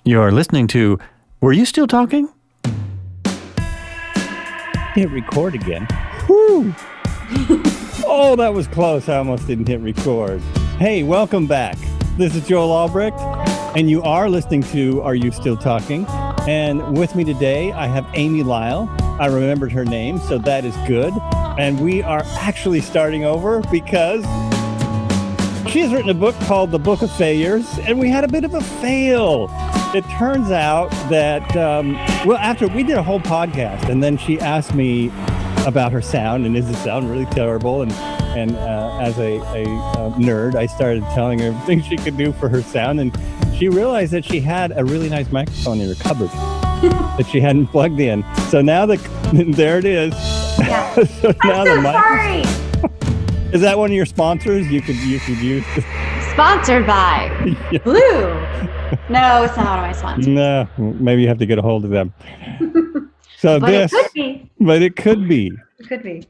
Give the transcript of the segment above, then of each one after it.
You're listening to Were You Still Talking? Hit record again. Woo! Oh, that was close. I almost didn't hit record. Hey, welcome back. This is Joel Albrecht, and you are listening to Are You Still Talking? And with me today, I have Amy Lyle. I remembered her name, so that is good. And we are actually starting over because she's written a book called The Book of Failures, and we had a bit of a fail. It turns out that, after we did a whole podcast, and then she asked me about her sound, and is the sound really terrible? And as a nerd, I started telling her everything she could do for her sound, and she realized that she had a really nice microphone in her cupboard that she hadn't plugged in. So now there it is. Yeah. So now I'm so sorry. Is that one of your sponsors? You could use. Sponsored by Blue. No, it's not one of my sponsors. No, maybe you have to get a hold of them. So But it could be. But it could be. It could be.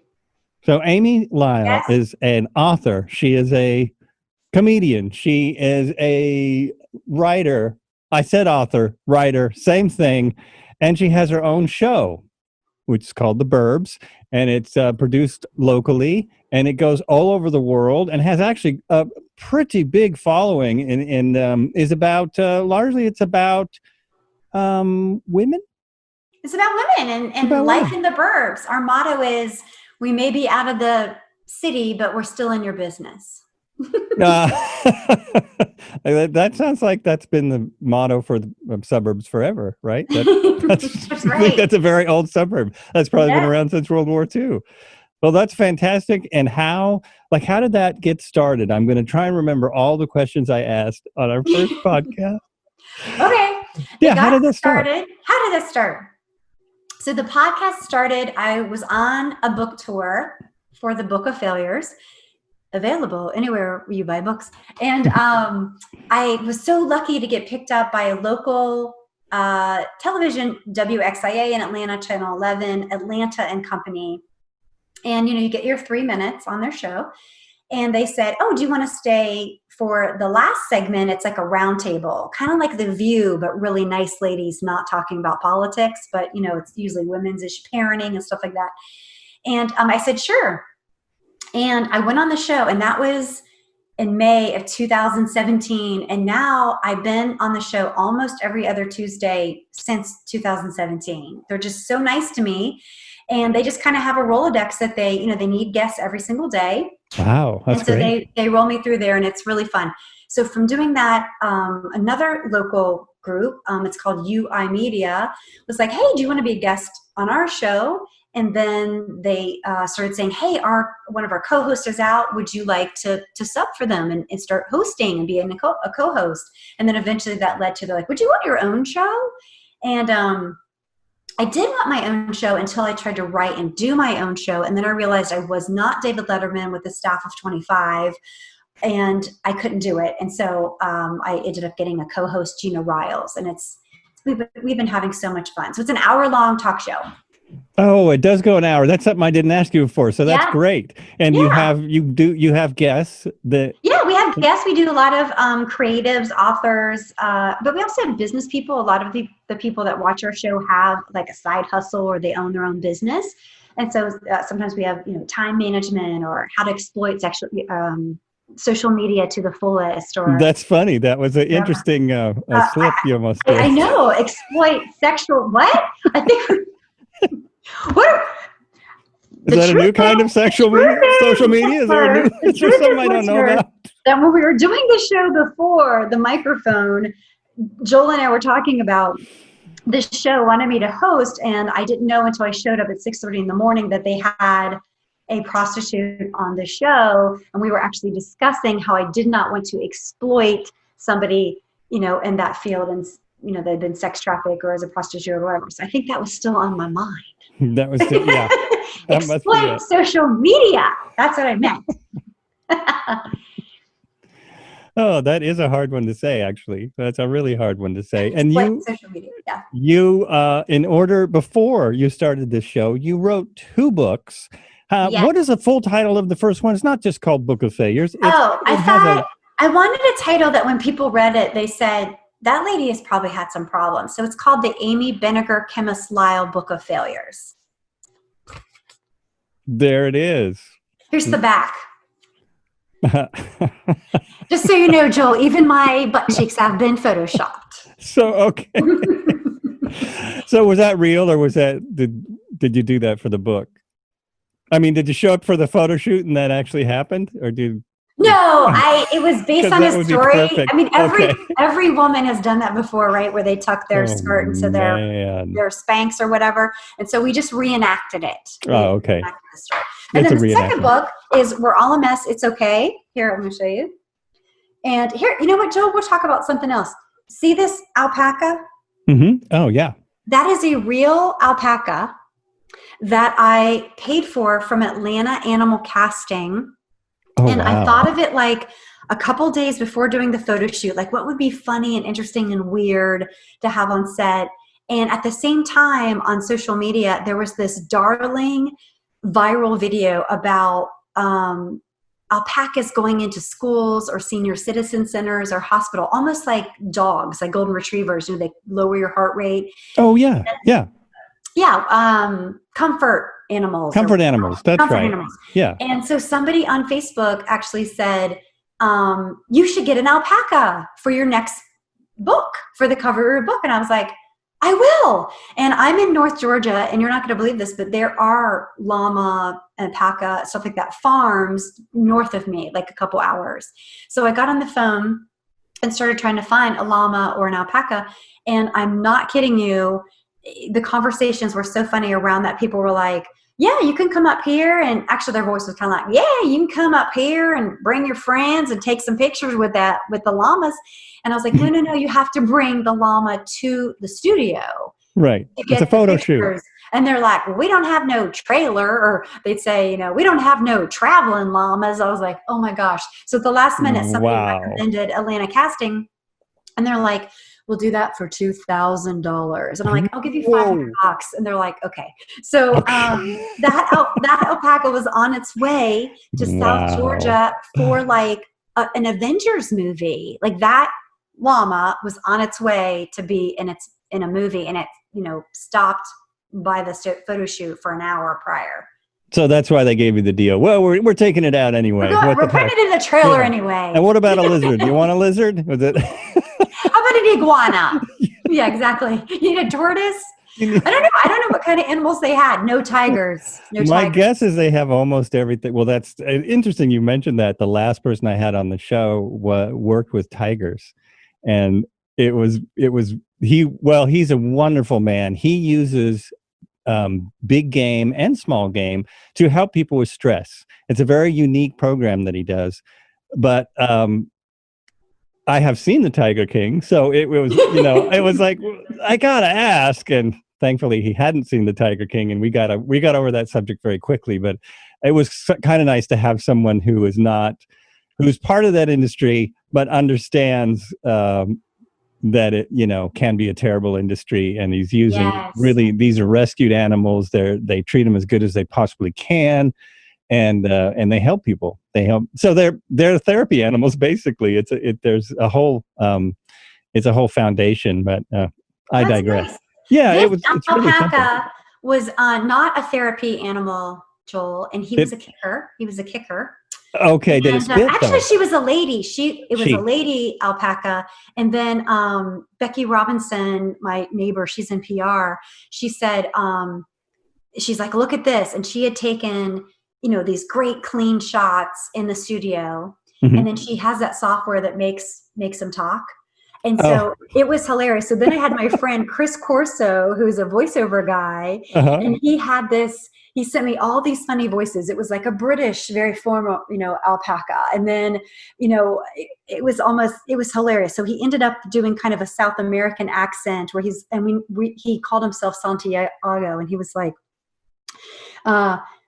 So Amy Lyle Yes. is an author. She is a comedian. She is a writer. I said author, writer, same thing. And she has her own show, which is called The Burbs. And it's produced locally. And it goes all over the world and has actually a pretty big following. And is about, largely it's about women. It's about women and About life women. in the burbs. Our motto is, we may be out of the city, but we're still in your business. That sounds like that's been the motto for the suburbs forever, right? That's I think right. that's a very old suburb. That's probably been Yeah. around since World War II. Well, that's fantastic. And how did that get started? I'm going to try and remember all the questions I asked on our first podcast. Okay. Yeah, how did that start? How did that start? So the podcast started, I was on a book tour for the Book of Failures, available anywhere you buy books. And I was so lucky to get picked up by a local television, WXIA in Atlanta, Channel 11, Atlanta and Company. And, you get your 3 minutes on their show. And they said, oh, do you want to stay for the last segment? It's like a round table, kind of like The View, but really nice ladies not talking about politics. But, it's usually women's ish parenting and stuff like that. And I said, sure. And I went on the show, and that was in May of 2017. And now I've been on the show almost every other Tuesday since 2017. They're just so nice to me. And they just kind of have a Rolodex that they need guests every single day. Wow, that's and so great. they roll me through there, and it's really fun. So from doing that, another local group, it's called UI Media, was like, hey, do you want to be a guest on our show? And then they started saying, hey, one of our co-hosts is out. Would you like to sub for them and start hosting and be a co-host? And then eventually that led to, they're like, would you want your own show? And I did want my own show until I tried to write and do my own show. And then I realized I was not David Letterman with a staff of 25, and I couldn't do it. And so I ended up getting a co-host, Gina Riles, and we've been having so much fun. So it's an hour-long talk show. Oh, it does go an hour. That's something I didn't ask you before. So that's Yeah. great. And you have guests that. Yeah, we have guests. We do a lot of creatives, authors, but we also have business people. A lot of the people that watch our show have like a side hustle, or they own their own business. And so sometimes we have, time management, or how to exploit social media to the fullest. Or That's funny. That was an interesting slip you almost did. I know. Exploit sexual, what? I think, Is that a new kind of social media? Is there something I don't know about? That when we were doing the show before the microphone, Joel and I were talking about this show, wanted me to host, and I didn't know until I showed up at 6:30 in the morning that they had a prostitute on the show, and we were actually discussing how I did not want to exploit somebody, in that field, and they'd been sex trafficked or as a prostitute or whatever. So I think that was still on my mind. That was it, yeah. That must be Exploit it. social media. That's what I meant. Oh, that is a hard one to say, actually. That's a really hard one to say. And Exploit social media. Yeah. before you started this show, you wrote 2 books. Yes. What is the full title of the first one? It's not just called Book of Failures. I wanted a title that when people read it, they said, that lady has probably had some problems. So it's called the Amy Vinegar Chemist Lyle Book of Failures. There it is. Here's the back. Just so you know, Joel, even my butt cheeks have been photoshopped. So, okay. So was that real, or was that, did you do that for the book? I mean, did you show up for the photo shoot and that actually happened, or did? No, it was based on a story. I mean, every woman has done that before, right? Where they tuck their skirt into their Spanx or whatever. And so we just reenacted it. Okay. The story. And then the second book is We're All a Mess, It's Okay. Here, I'm going to show you. And here, you know what, Joel? We'll talk about something else. See this alpaca? Mm-hmm. Oh, yeah. That is a real alpaca that I paid for from Atlanta Animal Casting. Oh, and wow. I thought of it like a couple days before doing the photo shoot, like what would be funny and interesting and weird to have on set. And at the same time on social media, there was this darling viral video about alpacas going into schools or senior citizen centers or hospital, almost like dogs, like golden retrievers, they lower your heart rate. Oh, yeah. Yeah. Yeah. Comfort animals. Comfort animals. That's right. Animals. Yeah. And so somebody on Facebook actually said, you should get an alpaca for your next book, for the cover of your book. And I was like, I will. And I'm in North Georgia, and you're not going to believe this, but there are llama, alpaca, stuff like that, farms north of me, like a couple hours. So I got on the phone and started trying to find a llama or an alpaca. And I'm not kidding you. The conversations were so funny around that. People were like, yeah, you can come up here. And actually their voice was kind of like, yeah, you can come up here and bring your friends and take some pictures with the llamas. And I was like, no, you have to bring the llama to the studio. Right. It's a photo shoot. And they're like, well, we don't have no trailer, or they'd say, we don't have no traveling llamas. I was like, oh my gosh. So at the last minute, somebody recommended Atlanta Casting, and they're like, we'll do that for $2,000. And I'm like, I'll give you $500. And they're like, okay. So that alpaca was on its way to South Georgia for like an Avengers movie. Like that llama was on its way to be in a movie, and it, stopped by the photo shoot for an hour prior. So that's why they gave you the deal. Well, we're taking it out anyway. We're putting it in the trailer anyway. And what about a lizard? Do you want a lizard? Was it? How about an iguana? Yeah, exactly. You need a tortoise? I don't know what kind of animals they had. No tigers. My guess is they have almost everything. Well, that's interesting. You mentioned that. The last person I had on the show worked with tigers, and he's a wonderful man. He uses big game and small game to help people with stress. It's a very unique program that he does, but I have seen the Tiger King, so it was, it was like, I gotta ask, and thankfully he hadn't seen the Tiger King, and we got over that subject very quickly. But it was kind of nice to have someone who's part of that industry, but understands that it, can be a terrible industry, and he's using really, these are rescued animals. They treat them as good as they possibly can. And they help people. So they're therapy animals basically. It's a whole foundation. But I digress. Nice. Yeah, it's really alpaca was not a therapy animal, Joel, and he was a kicker. Okay, did it spit? Actually, she was a lady. It was a lady alpaca. And then Becky Robinson, my neighbor, she's in PR. She said, she's like, look at this, and she had taken these great clean shots in the studio. Mm-hmm. And then she has that software that makes them talk. And so it was hilarious. So then I had my friend Chris Corso, who's a voiceover guy, and he sent me all these funny voices. It was like a British, very formal, alpaca. And then, it was hilarious. So he ended up doing kind of a South American accent where he called himself Santiago, and he was like,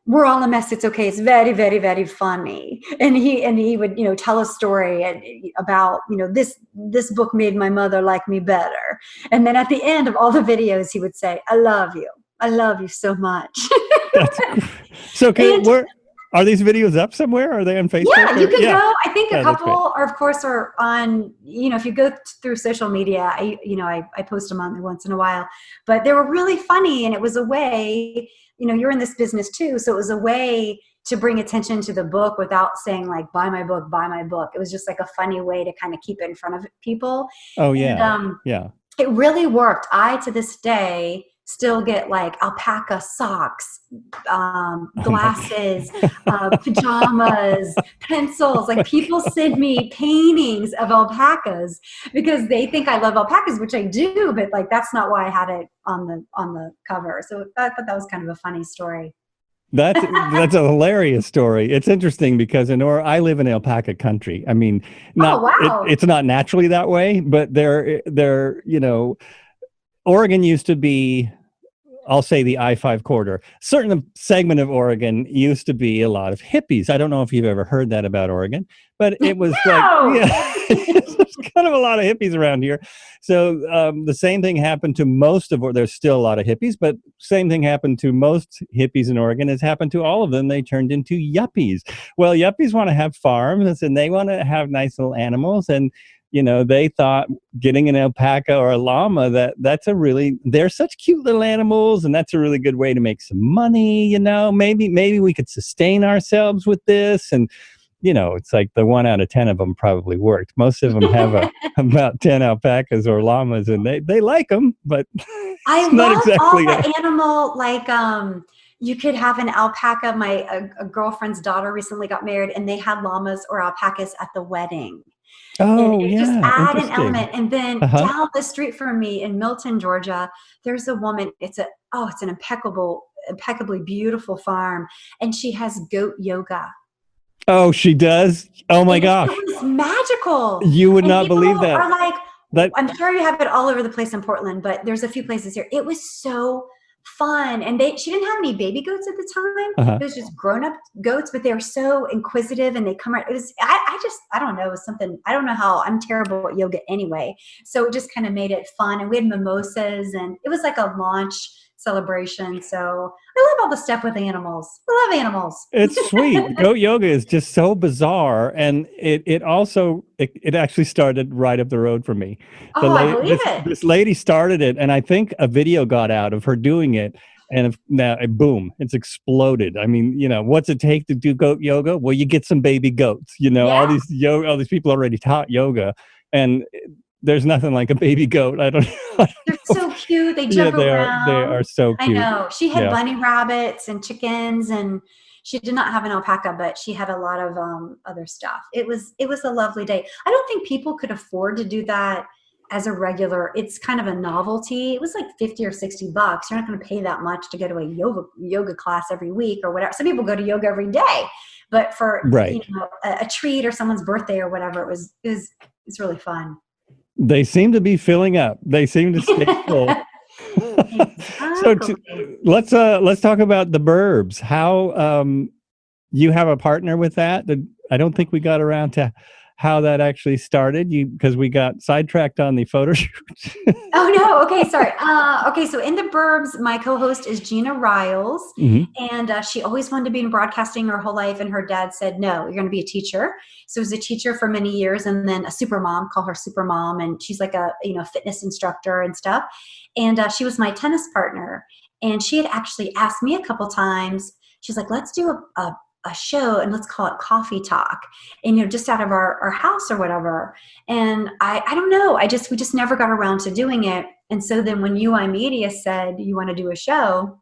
we're all a mess. It's okay. It's very, very, very funny. And he would, tell a story about, this book made my mother like me better. And then at the end of all the videos, he would say, I love you. I love you so much. So Are these videos up somewhere? Are they on Facebook? Yeah, you can go. I think a Yeah, that's great. couple are, of course, are on, if you go through social media, I post them on there once in a while, but they were really funny. And it was a way, you're in this business too. So it was a way to bring attention to the book without saying like, buy my book, buy my book. It was just like a funny way to kind of keep it in front of people. Oh, yeah. And, yeah. It really worked. I, to this day, still get like alpaca socks, glasses, pajamas, pencils. Like people send me paintings of alpacas because they think I love alpacas, which I do, but like that's not why I had it on the cover. So I thought that was kind of a funny story. That's a hilarious story. It's interesting because I live in alpaca country. I mean, it's not naturally that way, but Oregon used to be, I'll say the I-5 corridor. Certain segment of Oregon used to be a lot of hippies. I don't know if you've ever heard that about Oregon, but it was there's kind of a lot of hippies around here. So the same thing happened to there's still a lot of hippies, but same thing happened to most hippies in Oregon has happened to all of them. They turned into yuppies. Well, yuppies want to have farms and they want to have nice little animals, and they thought getting an alpaca or a llama, they're such cute little animals, and that's a really good way to make some money. Maybe we could sustain ourselves with this. And, it's like the 1 out of 10 of them probably worked. Most of them have about 10 alpacas or llamas, and they like them, but I love all the animal, like, you could have an alpaca. A girlfriend's daughter recently got married, and they had llamas or alpacas at the wedding. Oh, and yeah. Just add an element. And then Uh-huh. down the street from me in Milton, Georgia, there's a woman. It's an impeccably beautiful farm. And she has goat yoga. Oh, she does? Oh my gosh. It was magical. You would not believe that. Are like, I'm sure you have it all over the place in Portland, but there's a few places here. It was so fun. And she didn't have any baby goats at the time. It was just grown up goats, but they were so inquisitive and they come around. It was, I don't know, it was something, I don't know how, I'm terrible at yoga anyway. So it just kind of made it fun. And we had mimosas, and it was like a launch celebration. So I love all the stuff with animals. I love animals. It's sweet. Goat yoga is just so bizarre. And it actually started right up the road from me. I believe it. This lady started it, and I think a video got out of her doing it. And now, boom, it's exploded. I mean, what's it take to do goat yoga? Well, you get some baby goats. All these people already taught yoga, and there's nothing like a baby goat. I don't know. They're so cute. They jump around. They are so cute. I know. She had bunny rabbits and chickens, and she did not have an alpaca, but she had a lot of other stuff. It was a lovely day. I don't think people could afford to do that as a regular. It's kind of a novelty. It was like $50 or $60. You're not going to pay that much to go to a yoga class every week or whatever. Some people go to yoga every day, but for a treat or someone's birthday or whatever, it's really fun. They seem to be filling up. They seem to stay full. So let's talk about the Burbs. How you have a partner with that? I don't think we got around to how that actually started, because we got sidetracked on the photo shoot. Oh no. Okay. Sorry. Okay. So in the Burbs, my co-host is Gina Riles, and she always wanted to be in broadcasting her whole life. And her dad said, no, you're going to be a teacher. So was a teacher for many years, and then a super mom, call her super mom. And she's like a, fitness instructor and stuff. And she was my tennis partner, and she had actually asked me a couple times. She's like, let's do a show, and let's call it Coffee Talk, and just out of our house or whatever. And I don't know, we just never got around to doing it. And so then when UI Media said, you want to do a show,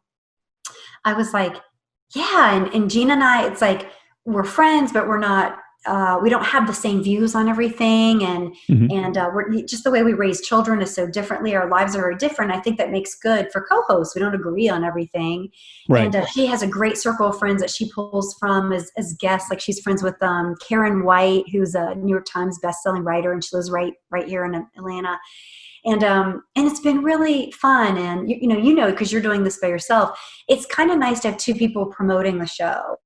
I was like, yeah. And Gina and I, it's like, we're friends, but we're not, we don't have the same views on everything. And we're just, the way we raise children is so differently. Our lives are very different. I think that makes good for co-hosts. We don't agree on everything. Right. And she has a great circle of friends that she pulls from as guests. Like she's friends with Karen White, who's a New York Times bestselling writer, and she lives right here in Atlanta. And it's been really fun. And because you're doing this by yourself, it's kind of nice to have two people promoting the show,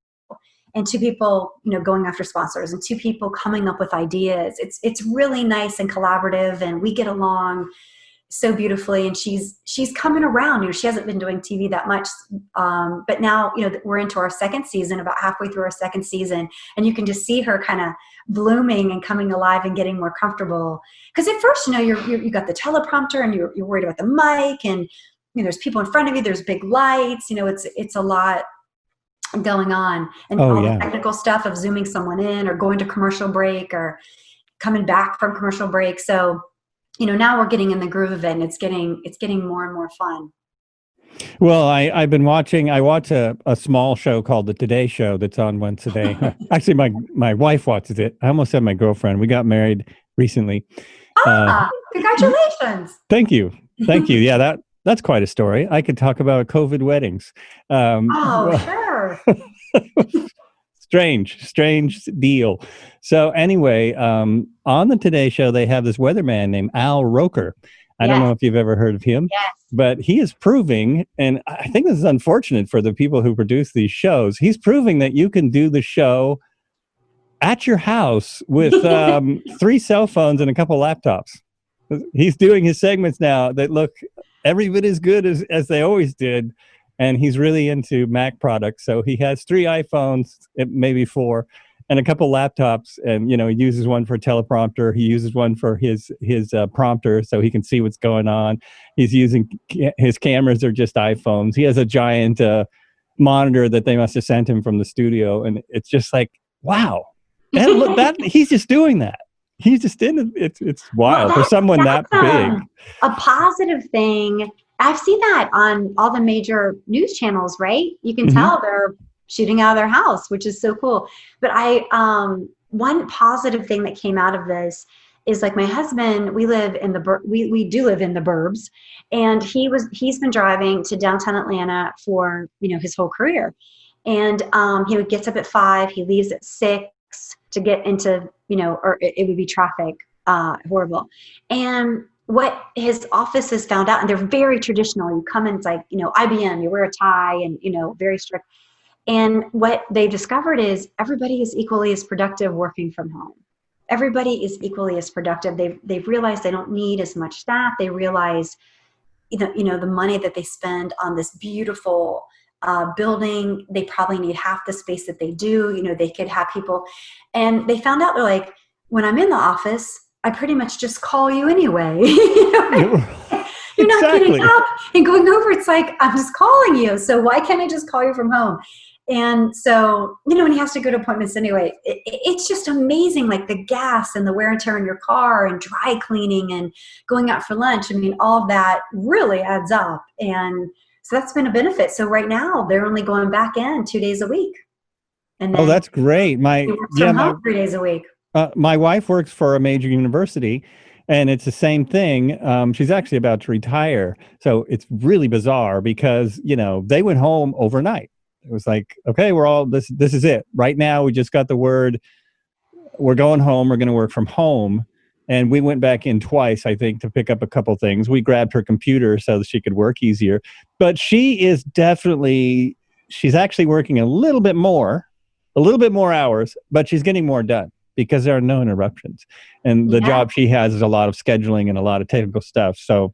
and two people, going after sponsors, and two people coming up with ideas. It's really nice and collaborative, and we get along so beautifully, and she's coming around. You know, she hasn't been doing TV that much, but now, you know, we're into our second season, about halfway through our second season, and you can just see her kind of blooming and coming alive and getting more comfortable. Because at first, you know, you got the teleprompter and you're worried about the mic, and you know, there's people in front of you, there's big lights, you know, it's a lot going on, and all the technical stuff of zooming someone in or going to commercial break or coming back from commercial break. So, you know, now we're getting in the groove of it, and it's getting more and more fun. Well, I watch a small show called The Today Show that's on once a day. Actually, my wife watches it. I almost said my girlfriend. We got married recently. Congratulations. Thank you. Yeah, that's quite a story. I could talk about COVID weddings. Sure. Strange deal. So anyway, on the Today Show, they have this weatherman named Al Roker. I don't know if you've ever heard of him, but he is proving, and I think this is unfortunate for the people who produce these shows, he's proving that you can do the show at your house with 3 cell phones and a couple laptops. He's doing his segments now that look every bit as good as they always did. And he's really into Mac products. So he has 3 iPhones, maybe 4, and a couple laptops. And, you know, he uses one for teleprompter. He uses one for his prompter so he can see what's going on. He's using his cameras are just iPhones. He has a giant monitor that they must have sent him from the studio. And it's just like, wow. And look, he's just doing that. He's just in it. It's wild for someone that big. A positive thing. I've seen that on all the major news channels, right? You can tell they're shooting out of their house, which is so cool. But one positive thing that came out of this is, like, my husband, we do live in the Burbs, and he's been driving to downtown Atlanta for, you know, his whole career. And he gets up at 5, he leaves at 6 to get into, you know, or it would be traffic, horrible. And what his office has found out, and they're very traditional. You come in, it's like, you know, IBM, you wear a tie and, you know, very strict. And what they discovered is everybody is equally as productive working from home. Everybody is equally as productive. They've realized they don't need as much staff. They realize, you know, the money that they spend on this beautiful building, they probably need half the space that they do. You know, they could have people. And they found out, they're like, when I'm in the office, I pretty much just call you anyway. You know? You're not getting up and going over. It's like, I'm just calling you. So why can't I just call you from home? And so, you know, when he has to go to appointments anyway, it's just amazing, like the gas and the wear and tear in your car and dry cleaning and going out for lunch. I mean, all of that really adds up. And so that's been a benefit. So right now they're only going back in 2 days a week. And then that's great. He works from home 3 days a week. My wife works for a major university, and it's the same thing. She's actually about to retire. So it's really bizarre because, you know, they went home overnight. It was like, okay, this is it. Right now, we just got the word, we're going home. We're going to work from home. And we went back in twice, I think, to pick up a couple things. We grabbed her computer so that she could work easier. But she's actually working a little bit more hours, but she's getting more done because there are no interruptions. And the job she has is a lot of scheduling and a lot of technical stuff. So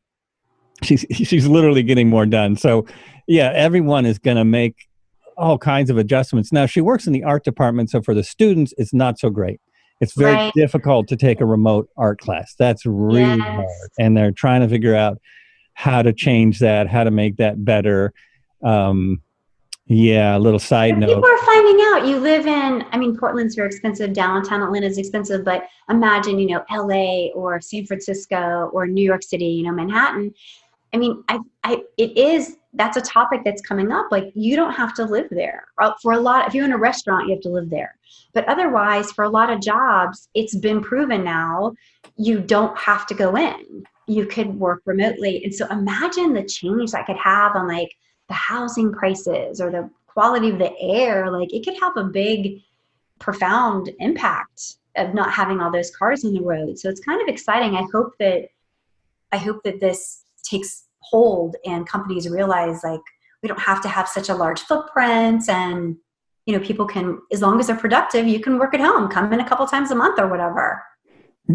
she's literally getting more done. So yeah, everyone is going to make all kinds of adjustments. Now, she works in the art department, so for the students, it's not so great. It's very difficult to take a remote art class. That's really hard. And they're trying to figure out how to change that, how to make that better. A little side note. People are finding out. You live in, I mean, Portland's very expensive. Downtown Atlanta is expensive. But imagine, you know, LA or San Francisco or New York City, you know, Manhattan. I mean, that's a topic that's coming up. Like, you don't have to live there. If you're in a restaurant, you have to live there. But otherwise, for a lot of jobs, it's been proven now, you don't have to go in. You could work remotely. And so imagine the change that could have on, like, the housing prices or the quality of the air. Like, it could have a big, profound impact of not having all those cars on the road. So it's kind of exciting. I hope that this takes hold and companies realize, like, we don't have to have such a large footprint, and, you know, people can, as long as they're productive, you can work at home, come in a couple times a month or whatever.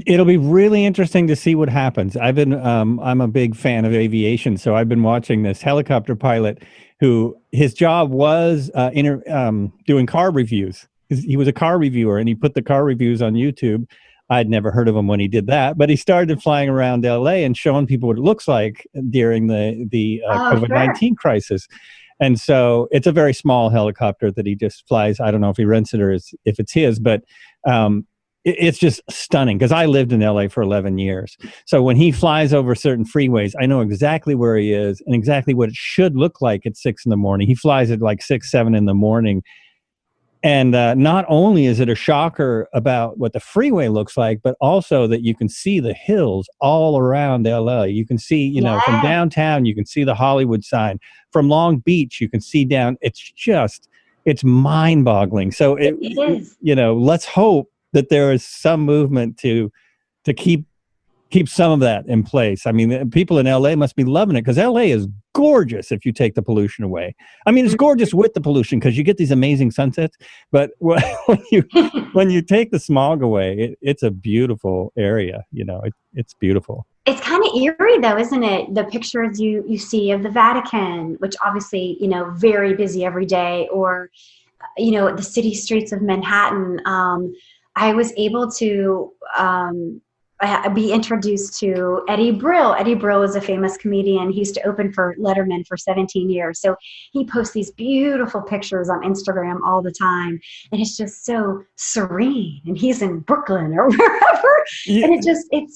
It'll be really interesting to see what happens. I'm a big fan of aviation, so I've been watching this helicopter pilot who his job was doing car reviews. He was a car reviewer, and he put the car reviews on YouTube. I'd never heard of him when he did that, but he started flying around LA and showing people what it looks like during the COVID-19 crisis. And so it's a very small helicopter that he just flies. I don't know if he rents it or if it's his, but it's just stunning because I lived in LA for 11 years. So when he flies over certain freeways, I know exactly where he is and exactly what it should look like at 6 a.m. He flies at like 6, 7 a.m. And not only is it a shocker about what the freeway looks like, but also that you can see the hills all around LA. You can see, you know, from downtown, you can see the Hollywood sign. From Long Beach, you can see down. It's mind-boggling. So it is. You know, let's hope that there is some movement to keep some of that in place. I mean, people in LA must be loving it because LA is gorgeous if you take the pollution away. I mean, it's gorgeous with the pollution because you get these amazing sunsets. But when you take the smog away, it's a beautiful area. You know, it's beautiful. It's kind of eerie, though, isn't it? The pictures you see of the Vatican, which obviously, you know, very busy every day, or, you know, the city streets of Manhattan. I was able to be introduced to Eddie Brill. Eddie Brill is a famous comedian. He used to open for Letterman for 17 years. So he posts these beautiful pictures on Instagram all the time. And it's just so serene. And he's in Brooklyn or wherever. Yeah. And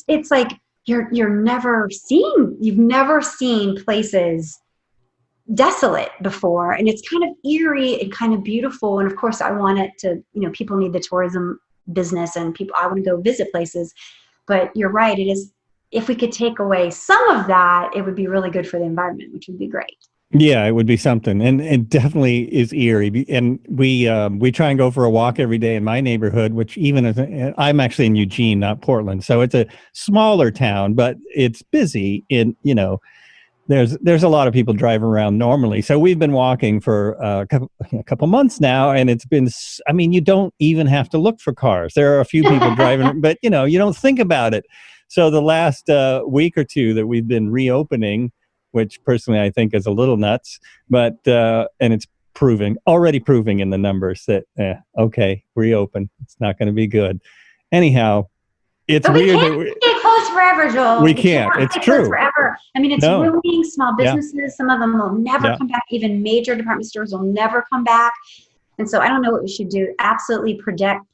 it's like you've never seen places desolate before. And it's kind of eerie and kind of beautiful. And of course I want it to, you know, people need the tourism business and I want to go visit places. But you're right. It is. If we could take away some of that, it would be really good for the environment, which would be great. Yeah, it would be something, and it definitely is eerie. And we try and go for a walk every day in my neighborhood, which I'm actually in Eugene, not Portland, so it's a smaller town, but it's busy. There's a lot of people driving around normally. So we've been walking for a couple months now, and it's been, I mean, you don't even have to look for cars. There are a few people driving, but you don't think about it. So the last week or two that we've been reopening, which personally I think is a little nuts, but and it's already proving in the numbers that, okay, reopen. It's not going to be good. Anyhow, it's weird that we can't close forever, Joel. We can't. It's true. Forever. I mean, it's ruining small businesses. Yeah. Some of them will never come back. Even major department stores will never come back. And so I don't know what we should do. Absolutely protect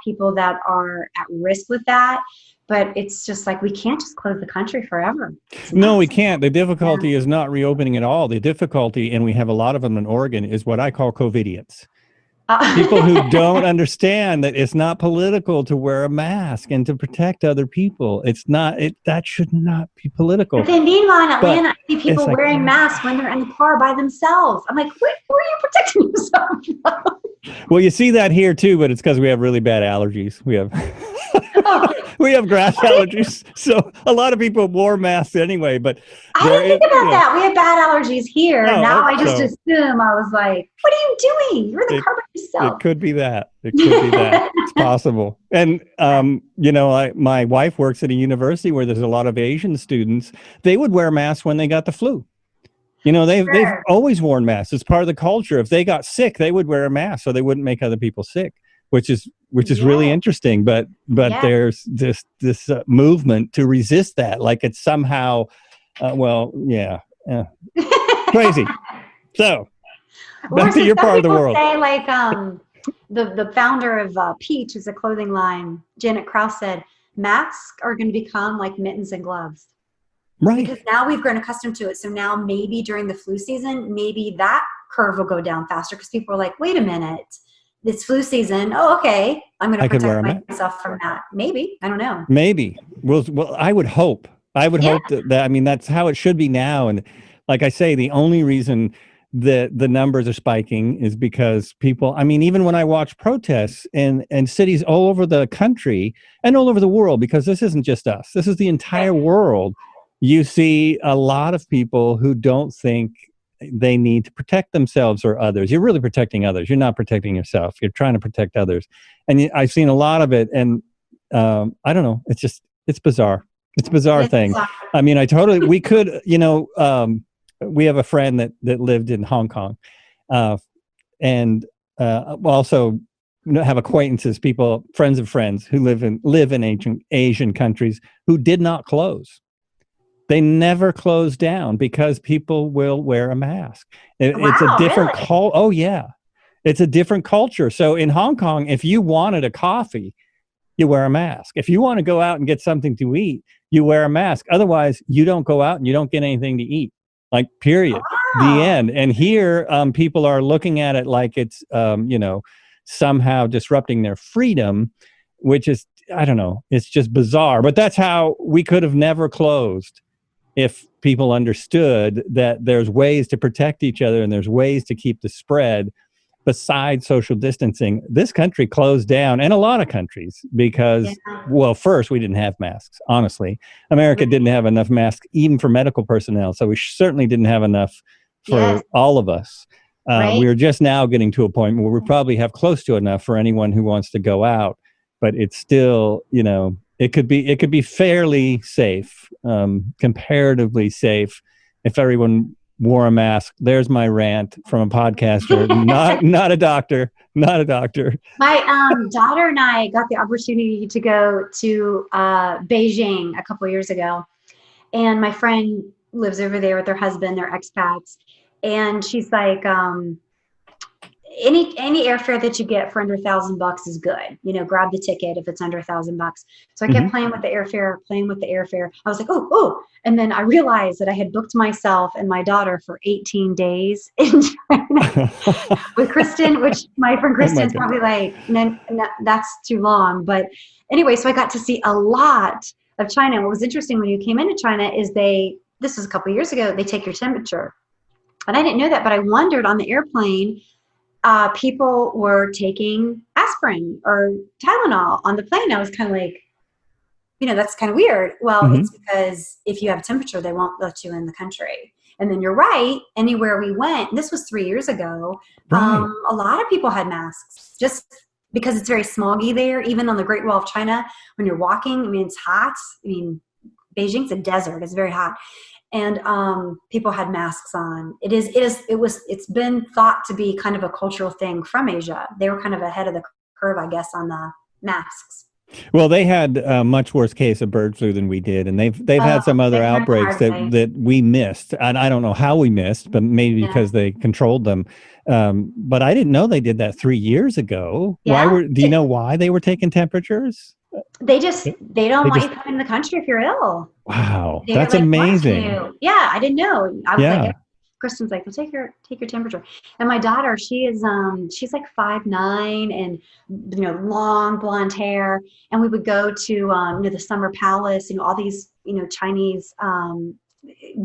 people that are at risk with that. But it's just like we can't just close the country forever. No, we can't. The difficulty is not reopening at all. The difficulty, and we have a lot of them in Oregon, is what I call COVIDiots. People who don't understand that it's not political to wear a mask and to protect other people. That should not be political. But then meanwhile in Atlanta, I see people wearing masks when they're in the car by themselves. I'm like, who are you protecting yourself from? Well, you see that here too, but it's because we have really bad allergies. We have we have grass allergies, so a lot of people wore masks anyway. But I didn't think about that. We have bad allergies here. Now I just assume. I was like, "What are you doing? You're in the car by yourself." It could be that. It's possible. And my wife works at a university where there's a lot of Asian students. They would wear masks when they got the flu. They've always worn masks. It's part of the culture. If they got sick, they would wear a mask so they wouldn't make other people sick, which is really interesting. But there's this movement to resist that, like it's somehow, crazy. So back to your part of the world. Say, like the founder of Peach is a clothing line, Janet Krause, said masks are going to become like mittens and gloves. Right. Because now we've grown accustomed to it. So now maybe during the flu season, maybe that curve will go down faster because people are like, wait a minute, it's flu season. Oh, okay. I'm going to protect myself from that. Maybe. I don't know. Maybe. Well, I would hope. Hope that, I mean, that's how it should be now. And like I say, the only reason that the numbers are spiking is because people, I mean, even when I watch protests in cities all over the country and all over the world, because this isn't just us, this is the entire world. You see a lot of people who don't think they need to protect themselves or others. You're really protecting others. You're not protecting yourself. You're trying to protect others. And I've seen a lot of it. And I don't know. It's bizarre. It's a bizarre It's thing. bizarre. I mean, we could, we have a friend that lived in Hong Kong, and also have acquaintances, friends of friends who live in ancient Asian countries who did not close. They never close down because people will wear a mask. It's a different Really? Oh yeah, it's a different culture. So in Hong Kong, if you wanted a coffee, you wear a mask. If you want to go out and get something to eat, you wear a mask. Otherwise, you don't go out and you don't get anything to eat. Like, period. The Wow. end. And here, people are looking at it like it's, somehow disrupting their freedom, which is, I don't know, it's just bizarre. But that's how we could have never closed if people understood that there's ways to protect each other and there's ways to keep the spread besides social distancing. This country closed down, and a lot of countries, because, well, first, we didn't have masks. Honestly, America didn't have enough masks, even for medical personnel. So we certainly didn't have enough for all of us. We're just now getting to a point where we probably have close to enough for anyone who wants to go out, but it's still, it could be fairly safe, comparatively safe, if everyone wore a mask. There's my rant from a podcaster, not a doctor, not a doctor. My daughter and I got the opportunity to go to Beijing a couple of years ago, and my friend lives over there with her husband. They're expats, and she's like, any airfare that you get for under $1,000 is good. Grab the ticket if it's under $1,000. So I kept playing with the airfare. I was like, oh. And then I realized that I had booked myself and my daughter for 18 days in China with Kristen, which my friend Kristen's probably like, no, that's too long. But anyway, so I got to see a lot of China. What was interesting when you came into China is this was a couple of years ago, they take your temperature. And I didn't know that, but I wondered on the airplane, people were taking aspirin or Tylenol on the plane. I was kind of like, that's kind of weird. Well, it's because if you have temperature, they won't let you in the country. And then you're right. Anywhere we went, this was 3 years ago, a lot of people had masks just because it's very smoggy there. Even on the Great Wall of China, when you're walking, it's hot. Beijing's a desert. It's very hot. And people had masks on. It's been thought to be kind of a cultural thing from Asia. They were kind of ahead of the curve, I guess, on the masks. Well, they had a much worse case of bird flu than we did, and they've had some other outbreaks that we missed, and I don't know how we missed, but maybe because they controlled them. But I didn't know they did that 3 years ago. Yeah. Do you know why they were taking temperatures? They don't want you coming in the country if you're ill. Wow, that's amazing. Yeah, I didn't know. I was like, Kristen's like, well, take your temperature. And my daughter, she's like 5'9" and long blonde hair. And we would go to the Summer Palace, all these Chinese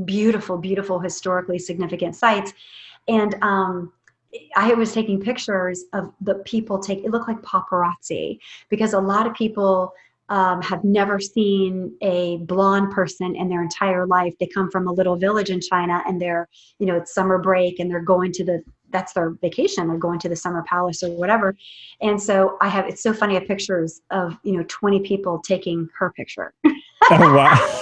beautiful, beautiful historically significant sites. And I was taking pictures of the people it looked like paparazzi, because a lot of people have never seen a blonde person in their entire life. They come from a little village in China, and they're, it's summer break, and they're going to that's their vacation. They're going to the Summer Palace or whatever. And so it's so funny. I have pictures of, 20 people taking her picture. Oh, wow.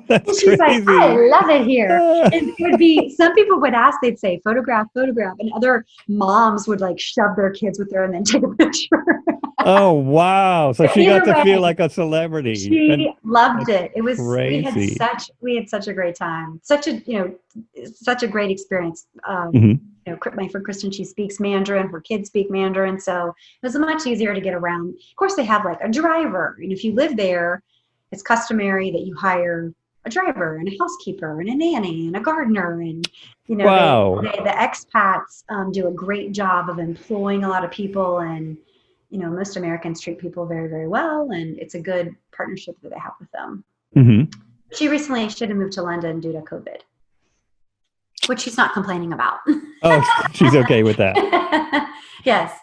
That's she's crazy. like, I love it here. And it would be, some people would ask, they'd say, photograph. And other moms would like shove their kids with her and then take a picture. Oh, wow. So she got to feel like a celebrity. She loved it. It was crazy. We had such a great time. Such a great experience. My friend Kristen, she speaks Mandarin. Her kids speak Mandarin. So it was much easier to get around. Of course, they have like a driver. And if you live there, it's customary that you hire a driver and a housekeeper and a nanny and a gardener. And, wow. The expats do a great job of employing a lot of people. And, most Americans treat people very, very well. And it's a good partnership that they have with them. She recently should have moved to London due to COVID, which she's not complaining about. Oh, she's okay with that. Yes.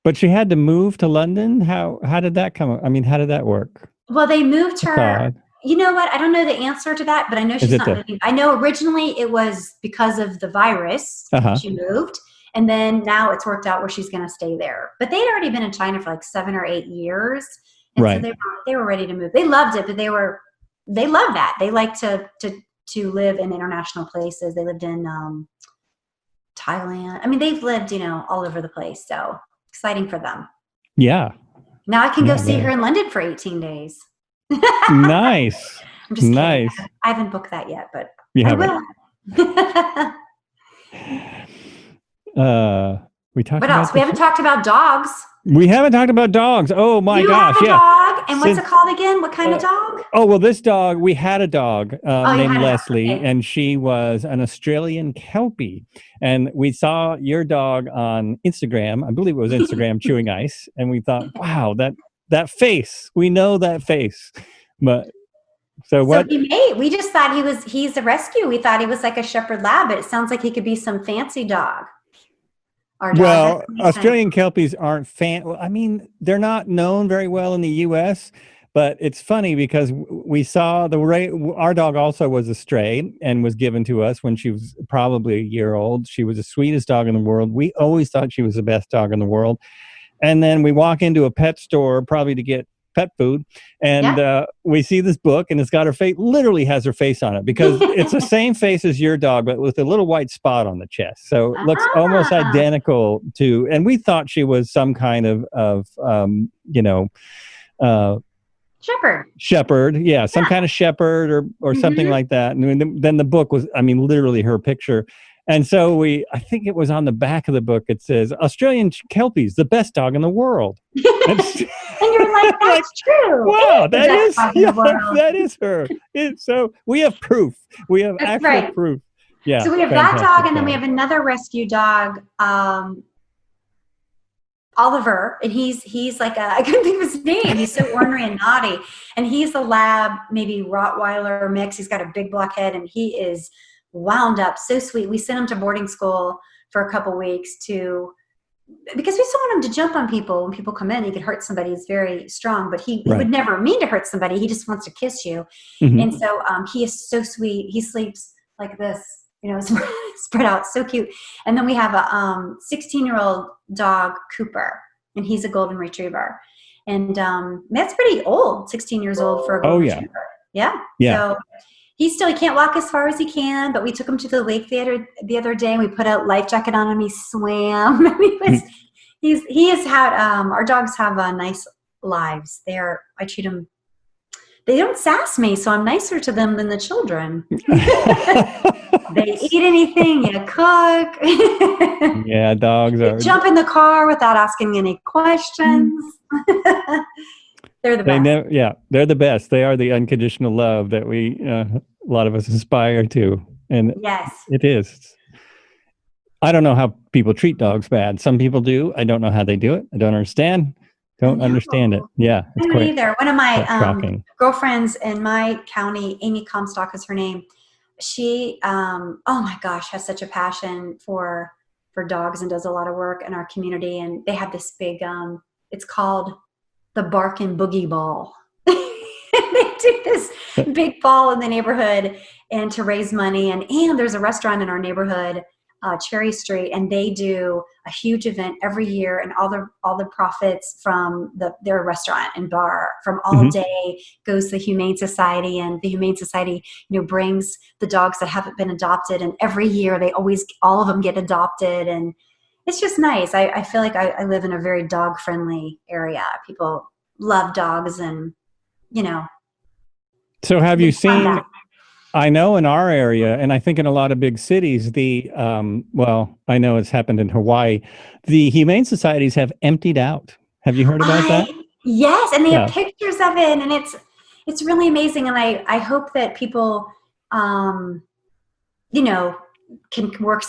But she had to move to London? How did that come? I mean, how did that work? Well, they moved her. You know what? I don't know the answer to that, but I know she's not moving. I know originally it was because of the virus. She moved. And then now it's worked out where she's going to stay there. But they'd already been in China for like 7 or 8 years. And so Right. they were ready to move. They loved it, but they love that. They like to live in international places. They lived in Thailand. I mean, they've lived, all over the place. So exciting for them. Yeah. Now I can go see very. her in London for 18 days. Nice. I'm just kidding. Nice. I haven't booked that yet, but You I haven't. will. We talked What about else? We haven't talked about dogs. We haven't talked about dogs. Oh my gosh. You have a dog. And what's Since, it called again? What kind of dog? Oh, well, this dog, we had a dog named Leslie, Okay. and she was an Australian Kelpie. And we saw your dog on Instagram. I believe it was Instagram chewing ice. And we thought, wow, that face, we know that face. But so what? We just thought he's a rescue. We thought he was like a shepherd lab, but it sounds like he could be some fancy dog. Well, Australian Kelpies aren't I mean, they're not known very well in the U.S., but it's funny because we saw our dog also was a stray and was given to us when she was probably a year old. She was the sweetest dog in the world. We always thought she was the best dog in the world. And then we walk into a pet store probably to get pet food, and we see this book, and it's got her face, literally has her face on it, because it's the same face as your dog, but with a little white spot on the chest. So it looks almost identical to, and we thought she was some kind of shepherd. Yeah, some kind of shepherd or something like that. And then the book was, I mean, literally her picture. And so I think it was on the back of the book, it says, Australian Kelpies, the best dog in the world. And you're like, that's true. Wow, that is her. So we have proof. We have actual proof. Yeah. So we have that dog, and then we have another rescue dog, Oliver, and he's like I couldn't think of his name. He's so ornery and naughty, and he's a lab, maybe Rottweiler mix. He's got a big black head, and he is wound up, so sweet. We sent him to boarding school for a couple weeks because we still want him to jump on people when people come in. He could hurt somebody. He's very strong, but he would never mean to hurt somebody. He just wants to kiss you. Mm-hmm. And so he is so sweet. He sleeps like this, spread out, so cute. And then we have a 16-year-old dog, Cooper, and he's a golden retriever. And that's pretty old, 16 years old for a golden retriever. Yeah. So he can't walk as far as he can, but we took him to the lake theater the other day, and we put a life jacket on him. He swam. He has had, our dogs have nice lives. I treat them, they don't sass me, so I'm nicer to them than the children. They eat anything, you cook. Yeah, dogs are. Jump in the car without asking any questions. They're the best. They're the best. They are the unconditional love that a lot of us aspire to. And yes, it is. I don't know how people treat dogs bad. Some people do. I don't know how they do it. I don't understand. Understand it. Yeah. I don't either. One of my girlfriends in my county, Amy Comstock is her name. She, oh my gosh, has such a passion for dogs and does a lot of work in our community. And they have this big, it's called the Bark and Boogie Ball. They do this big ball in the neighborhood and to raise money. And there's a restaurant in our neighborhood, Cherry Street, and they do a huge event every year, and all the profits from their restaurant and bar from all day goes to the Humane Society, and the Humane Society, brings the dogs that haven't been adopted, and every year all of them get adopted, and it's just nice. I feel like I live in a very dog friendly area. People love dogs, and So have you seen? I know in our area, and I think in a lot of big cities, I know it's happened in Hawaii, the Humane Societies have emptied out. Have you heard about that? Yes, and they have pictures of it, and it's really amazing. And I hope that people, can work.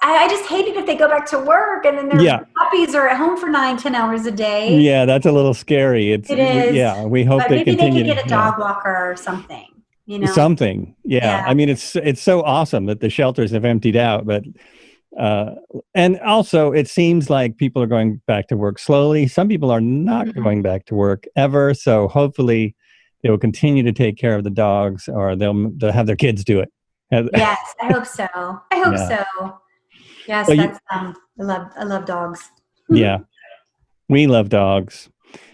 I just hate it if they go back to work and then their puppies are at home for 9-10 hours a day. Yeah, that's a little scary. It is. Yeah, we hope they continue. Maybe they can get a dog walker or something. Something. Yeah. I mean, it's so awesome that the shelters have emptied out, but and also it seems like people are going back to work slowly. Some people are not going back to work ever. So hopefully they will continue to take care of the dogs, or they'll have their kids do it. Yes, I hope so. So. Yes, I love dogs. Yeah. We love dogs.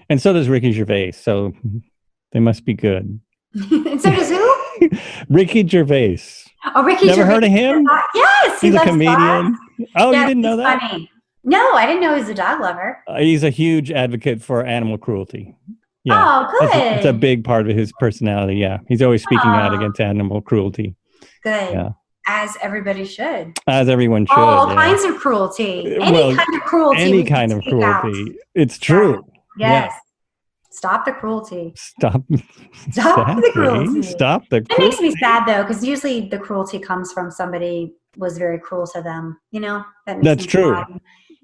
And so does Ricky Gervais. So they must be good. And so does who? Ricky Gervais. Oh, Ricky Never Gervais. heard of him? Yes, He's a loves comedian. dogs. Oh, you Yes, didn't know he's that? funny. No, I didn't know he was a dog lover. He's a huge advocate for animal cruelty. Yeah. Oh, good. It's a big part of his personality. Yeah. He's always speaking out against animal cruelty. Good. Yeah. As everybody should. As everyone should. All kinds of cruelty. Any kind of cruelty. Any kind of cruelty. Out. It's true. Yes. Yeah. Stop the cruelty. Stop the cruelty. Stop the cruelty. It makes me sad though, because usually the cruelty comes from somebody was very cruel to them. You know? That's true. Sad.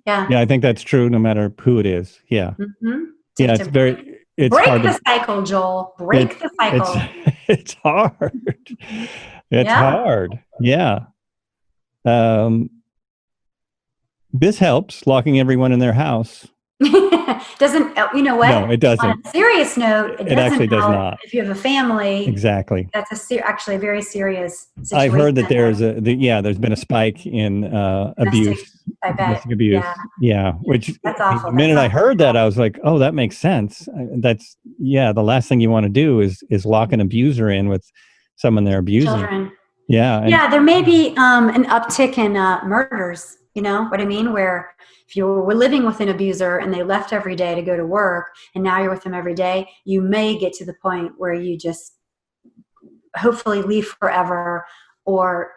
Yeah. Yeah, I think that's true no matter who it is. Yeah. Mm-hmm. Yeah, it's very... It's break hard the cycle, Joel. Break the cycle. It's hard. It's hard. Yeah. This helps, locking everyone in their house. Doesn't, you know what? No, it doesn't. On a serious note, it actually does not. If you have a family. Exactly. That's actually a very serious situation. I've heard that there's been a spike in abuse. Domestic abuse. Yeah. Which that's awful. The minute I heard that, I was like, oh, that makes sense. The last thing you want to do is lock an abuser in with someone they're abusing. Children. Yeah. There may be an uptick in murders. You know what I mean? Where if you were living with an abuser and they left every day to go to work and now you're with them every day, you may get to the point where you just hopefully leave forever, or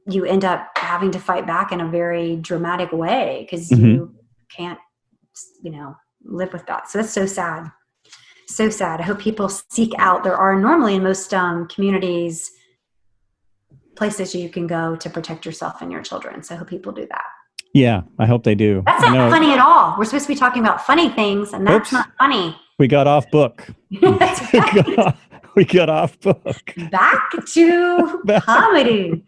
you end up having to fight back in a very dramatic way because you can't, live with that. So that's so sad. So sad. I hope people seek out. There are normally in most communities places you can go to protect yourself and your children. So I hope people do that. Yeah, I hope they do. That's not funny at all. We're supposed to be talking about funny things, and that's not funny. We got off book. That's right. We got off book. Back to comedy.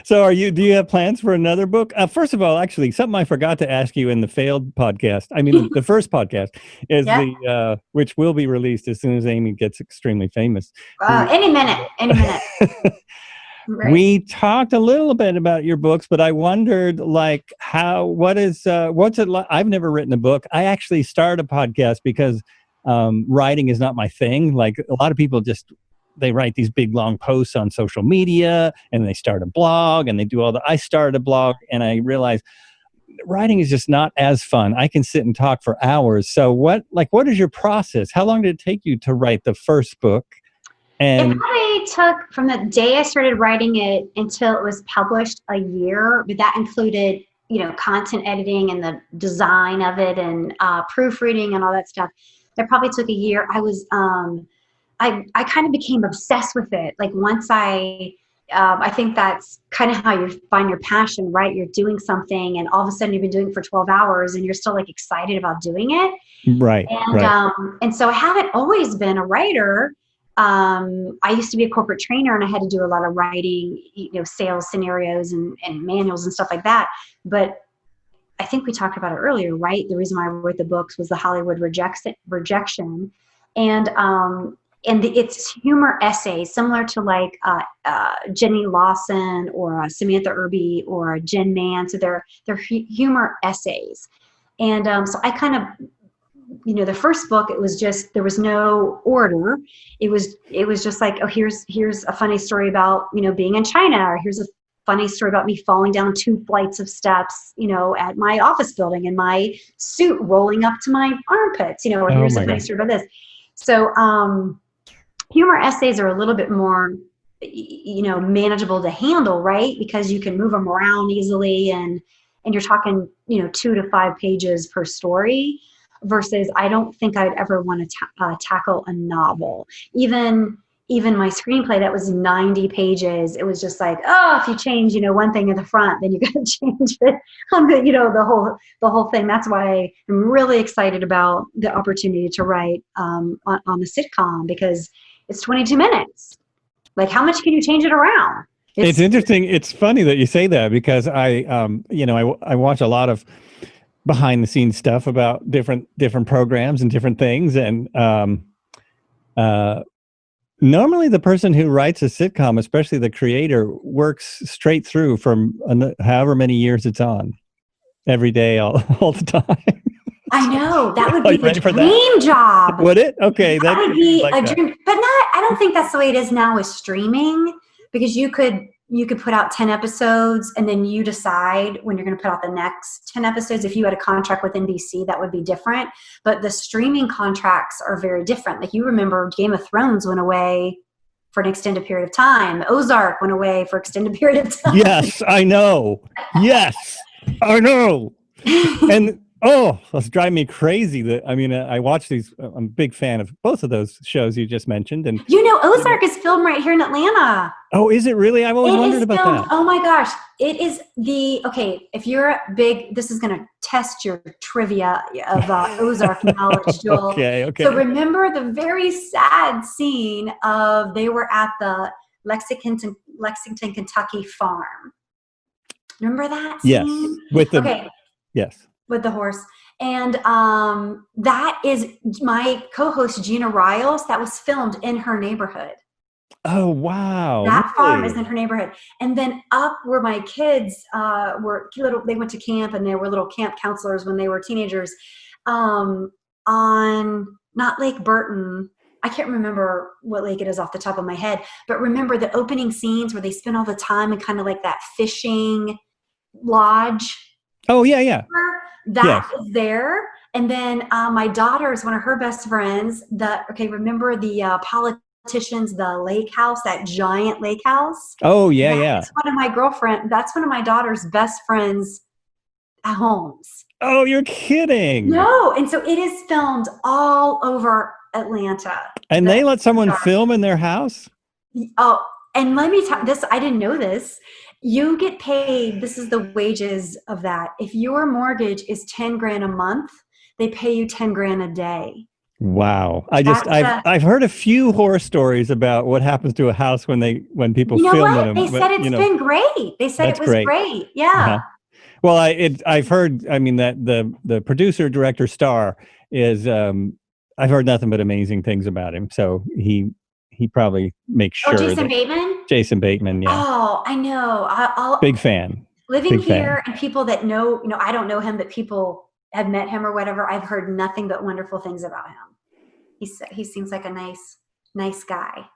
So do you have plans for another book? First of all, actually, something I forgot to ask you in the failed podcast. I mean, the first podcast is which will be released as soon as Amy gets extremely famous. Any minute. Right. We talked a little bit about your books, but I wondered, what's it like? I've never written a book. I actually started a podcast because writing is not my thing. Like a lot of people they write these big long posts on social media and they start a blog and they do I started a blog and I realized writing is just not as fun. I can sit and talk for hours. So what is your process? How long did it take you to write the first book? And it probably took from the day I started writing it until it was published a year, but that included, content editing and the design of it and proofreading and all that stuff. That probably took a year. I was, I kind of became obsessed with it. Like once I think that's kind of how you find your passion, right? You're doing something and all of a sudden you've been doing it for 12 hours and you're still excited about doing it. Right. And so I haven't always been a writer. I used to be a corporate trainer and I had to do a lot of writing, sales scenarios and manuals and stuff like that. But I think we talked about it earlier, right? The reason why I wrote the books was the Hollywood rejection. And it's humor essays similar to Jenny Lawson or Samantha Irby or Jen Mann. So they're humor essays. And so I kind of, the first book, it was just, there was no order. It was just here's a funny story about, being in China, or here's a funny story about me falling down 2 flights of steps, at my office building and my suit rolling up to my armpits, or here's a funny story about this. So humor essays are a little bit more, manageable to handle, right? Because you can move them around easily and you're talking, 2 to 5 pages per story. Versus I don't think I'd ever want to tackle a novel. Even my screenplay that was 90 pages, it was just if you change, one thing in the front, then you got to change it on the whole thing. That's why I'm really excited about the opportunity to write on the sitcom, because it's 22 minutes. How much can you change it around? It's interesting. It's funny that you say that because I watch a lot of behind the scenes stuff about different programs and different things. And normally the person who writes a sitcom, especially the creator, works straight through from however many years it's on every day, all the time. I know. That would Are be you the ready for that? dream job. Would it? Okay. That would be like a that. dream. But not, I don't think that's the way it is now with streaming, because you could put out 10 episodes and then you decide when you're going to put out the next 10 episodes. If you had a contract with NBC, that would be different. But the streaming contracts are very different. Like, you remember Game of Thrones went away for an extended period of time. Ozark went away for extended period of time. Yes, I know. Yes, I know. And that's driving me crazy. I watch these. I'm a big fan of both of those shows you just mentioned. And Ozark is filmed right here in Atlanta. Oh, is it really? I've always wondered about that. Oh my gosh. It is if you're this is going to test your trivia of Ozark knowledge, Joel. Okay. So remember the very sad scene of they were at the Lexington, Kentucky farm. Remember that scene? Yes. Yes. With the horse. And that is my co-host, Gina Riles. That was filmed in her neighborhood. Oh, wow. That farm is in her neighborhood. And then up where my kids were little, they went to camp and they were little camp counselors when they were teenagers, on not Lake Burton. I can't remember what lake it is off the top of my head, but remember the opening scenes where they spend all the time in kind of like that fishing lodge. Oh, yeah. That is there. And then my daughter's one of her best friends. Remember the politicians, the lake house, that giant lake house? Oh, yeah. That's one of my daughter's best friends' homes. Oh, you're kidding. No. And so it is filmed all over Atlanta. And they let someone film in their house? Oh, and let me tell you this, I didn't know this. You get paid, this is the wages of that. If your mortgage is $10,000 a month, they pay you $10,000 a day. Wow. I've heard a few horror stories about what happens to a house when people film in them. They said it's been great. They said it was great. Yeah. Uh-huh. Well, I've heard, that the producer, director, star is, I've heard nothing but amazing things about him. So he probably makes sure. Jason Bateman? Jason Bateman, yeah. Oh, I know. Big fan. Living here and people that know, I don't know him, but people have met him or whatever. I've heard nothing but wonderful things about him. He seems like a nice guy.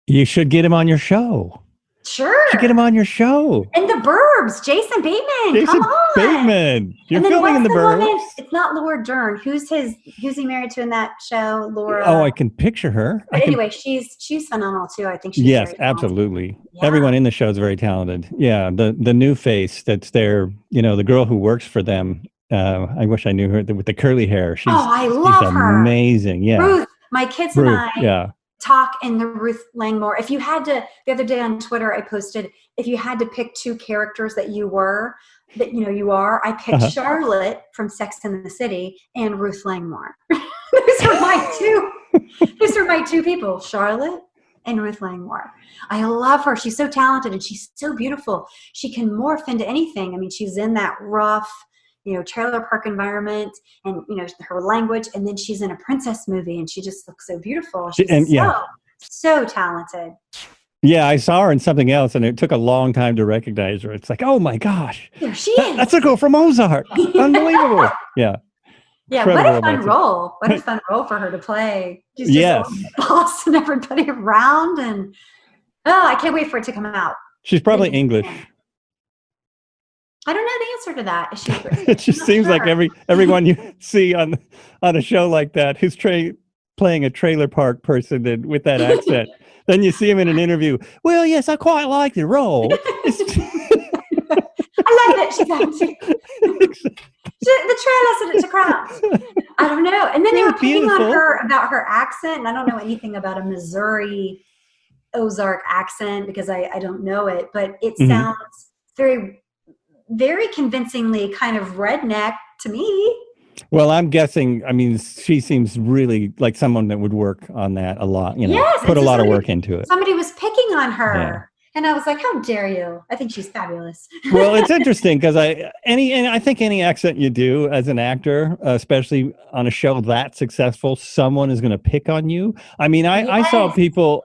You should get him on your show. Sure. You should get him on your show. And the Burbs, Jason Bateman. Come on. Bateman. You're filming in the Burbs. Woman, it's not Laura Dern. Who's he married to in that show? Laura. Oh, I can picture her. But anyway, she's phenomenal too. I think she's yes, absolutely. Yeah. Everyone in the show is very talented. Yeah, the new face that's there. The girl who works for them. I wish I knew her with the curly hair. I love her. Amazing. Yeah. Ruth, my kids and I. Yeah. Talk in the Ruth Langmore. If you had to, the other day on Twitter, I posted, if you had to pick two characters that you are, I picked Charlotte from Sex and the City and Ruth Langmore. Those are my two people, Charlotte and Ruth Langmore. I love her. She's so talented and she's so beautiful. She can morph into anything. I mean, she's in that rough, trailer park environment and, her language. And then she's in a princess movie and she just looks so beautiful. She's so talented. Yeah, I saw her in something else and it took a long time to recognize her. It's like, oh my gosh. There she is. That's a girl from Ozark. Unbelievable. Yeah. Yeah, Incredible. What a fun role. What a fun role for her to play. She's just bossing everybody around and I can't wait for it to come out. She's probably English. I don't know the answer to that. Is she? It just seems like everyone you see on a show like that who's playing a trailer park person with that accent, then you see him in an interview. Well, yes, I quite like the role. I love it. She's the trailer said it's a crowd. I don't know. And then they were picking on her about her accent. And I don't know anything about a Missouri Ozark accent because I don't know it, but it sounds very, very convincingly kind of redneck to me. Well, I'm guessing, she seems really like someone that would work on that a lot, put a lot of work into it. Somebody was picking on her. Yeah. And I was like, how dare you? I think she's fabulous. Well, it's interesting because I think any accent you do as an actor, especially on a show that successful, someone is going to pick on you. I saw people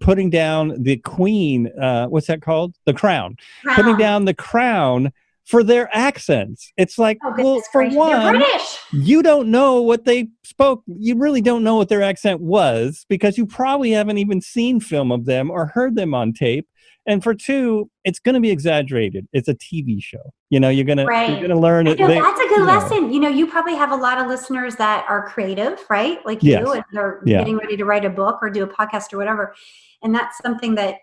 putting down the Queen, what's that called? The Crown. Putting down the Crown for their accents. It's like, Oh, well, goodness for gracious. They're one, British. you don't know what they spoke. You really don't know what their accent was because you probably haven't even seen film of them or heard them on tape. And for two, it's going to be exaggerated. It's a TV show. You know, you're gonna learn it. No, that's a good lesson. You know, you probably have a lot of listeners that are creative, right? Like you, and they're getting ready to write a book or do a podcast or whatever. And that's something that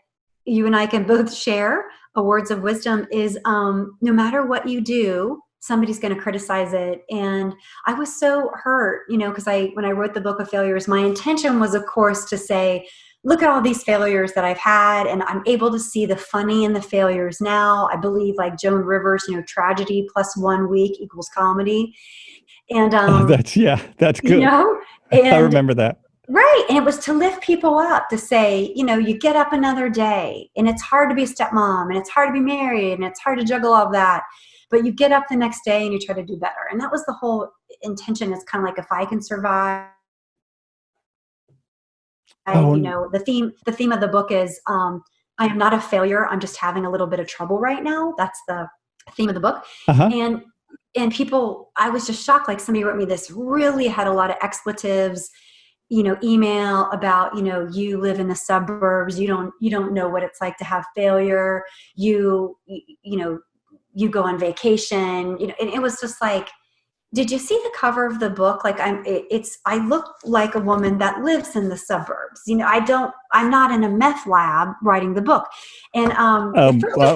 you and I can both share. A words of wisdom is no matter what you do, somebody's going to criticize it. And I was so hurt, you know, because when I wrote the Book of Failures, my intention was, of course, to say, look at all these failures that I've had, and I'm able to see the funny in the failures now. I believe, like Joan Rivers, you know, tragedy plus 1 week equals comedy. And that's good. You know, and, I remember that. Right. And it was to lift people up, to say, you know, you get up another day, and it's hard to be a stepmom, and it's hard to be married, and it's hard to juggle all of that. But you get up the next day and you try to do better. And that was the whole intention. It's kind of like, if I can survive. You know, the theme of the book is I am not a failure. I'm just having a little bit of trouble right now. That's the theme of the book. And people, I was just shocked. Like, somebody wrote me this, really had a lot of expletives, you know, email about, you know, you live in the suburbs. You don't know what it's like to have failure. You know, you go on vacation, you know, and it was just like, did you see the cover of the book? Like, I look like a woman that lives in the suburbs. You know, I'm not in a meth lab writing the book. And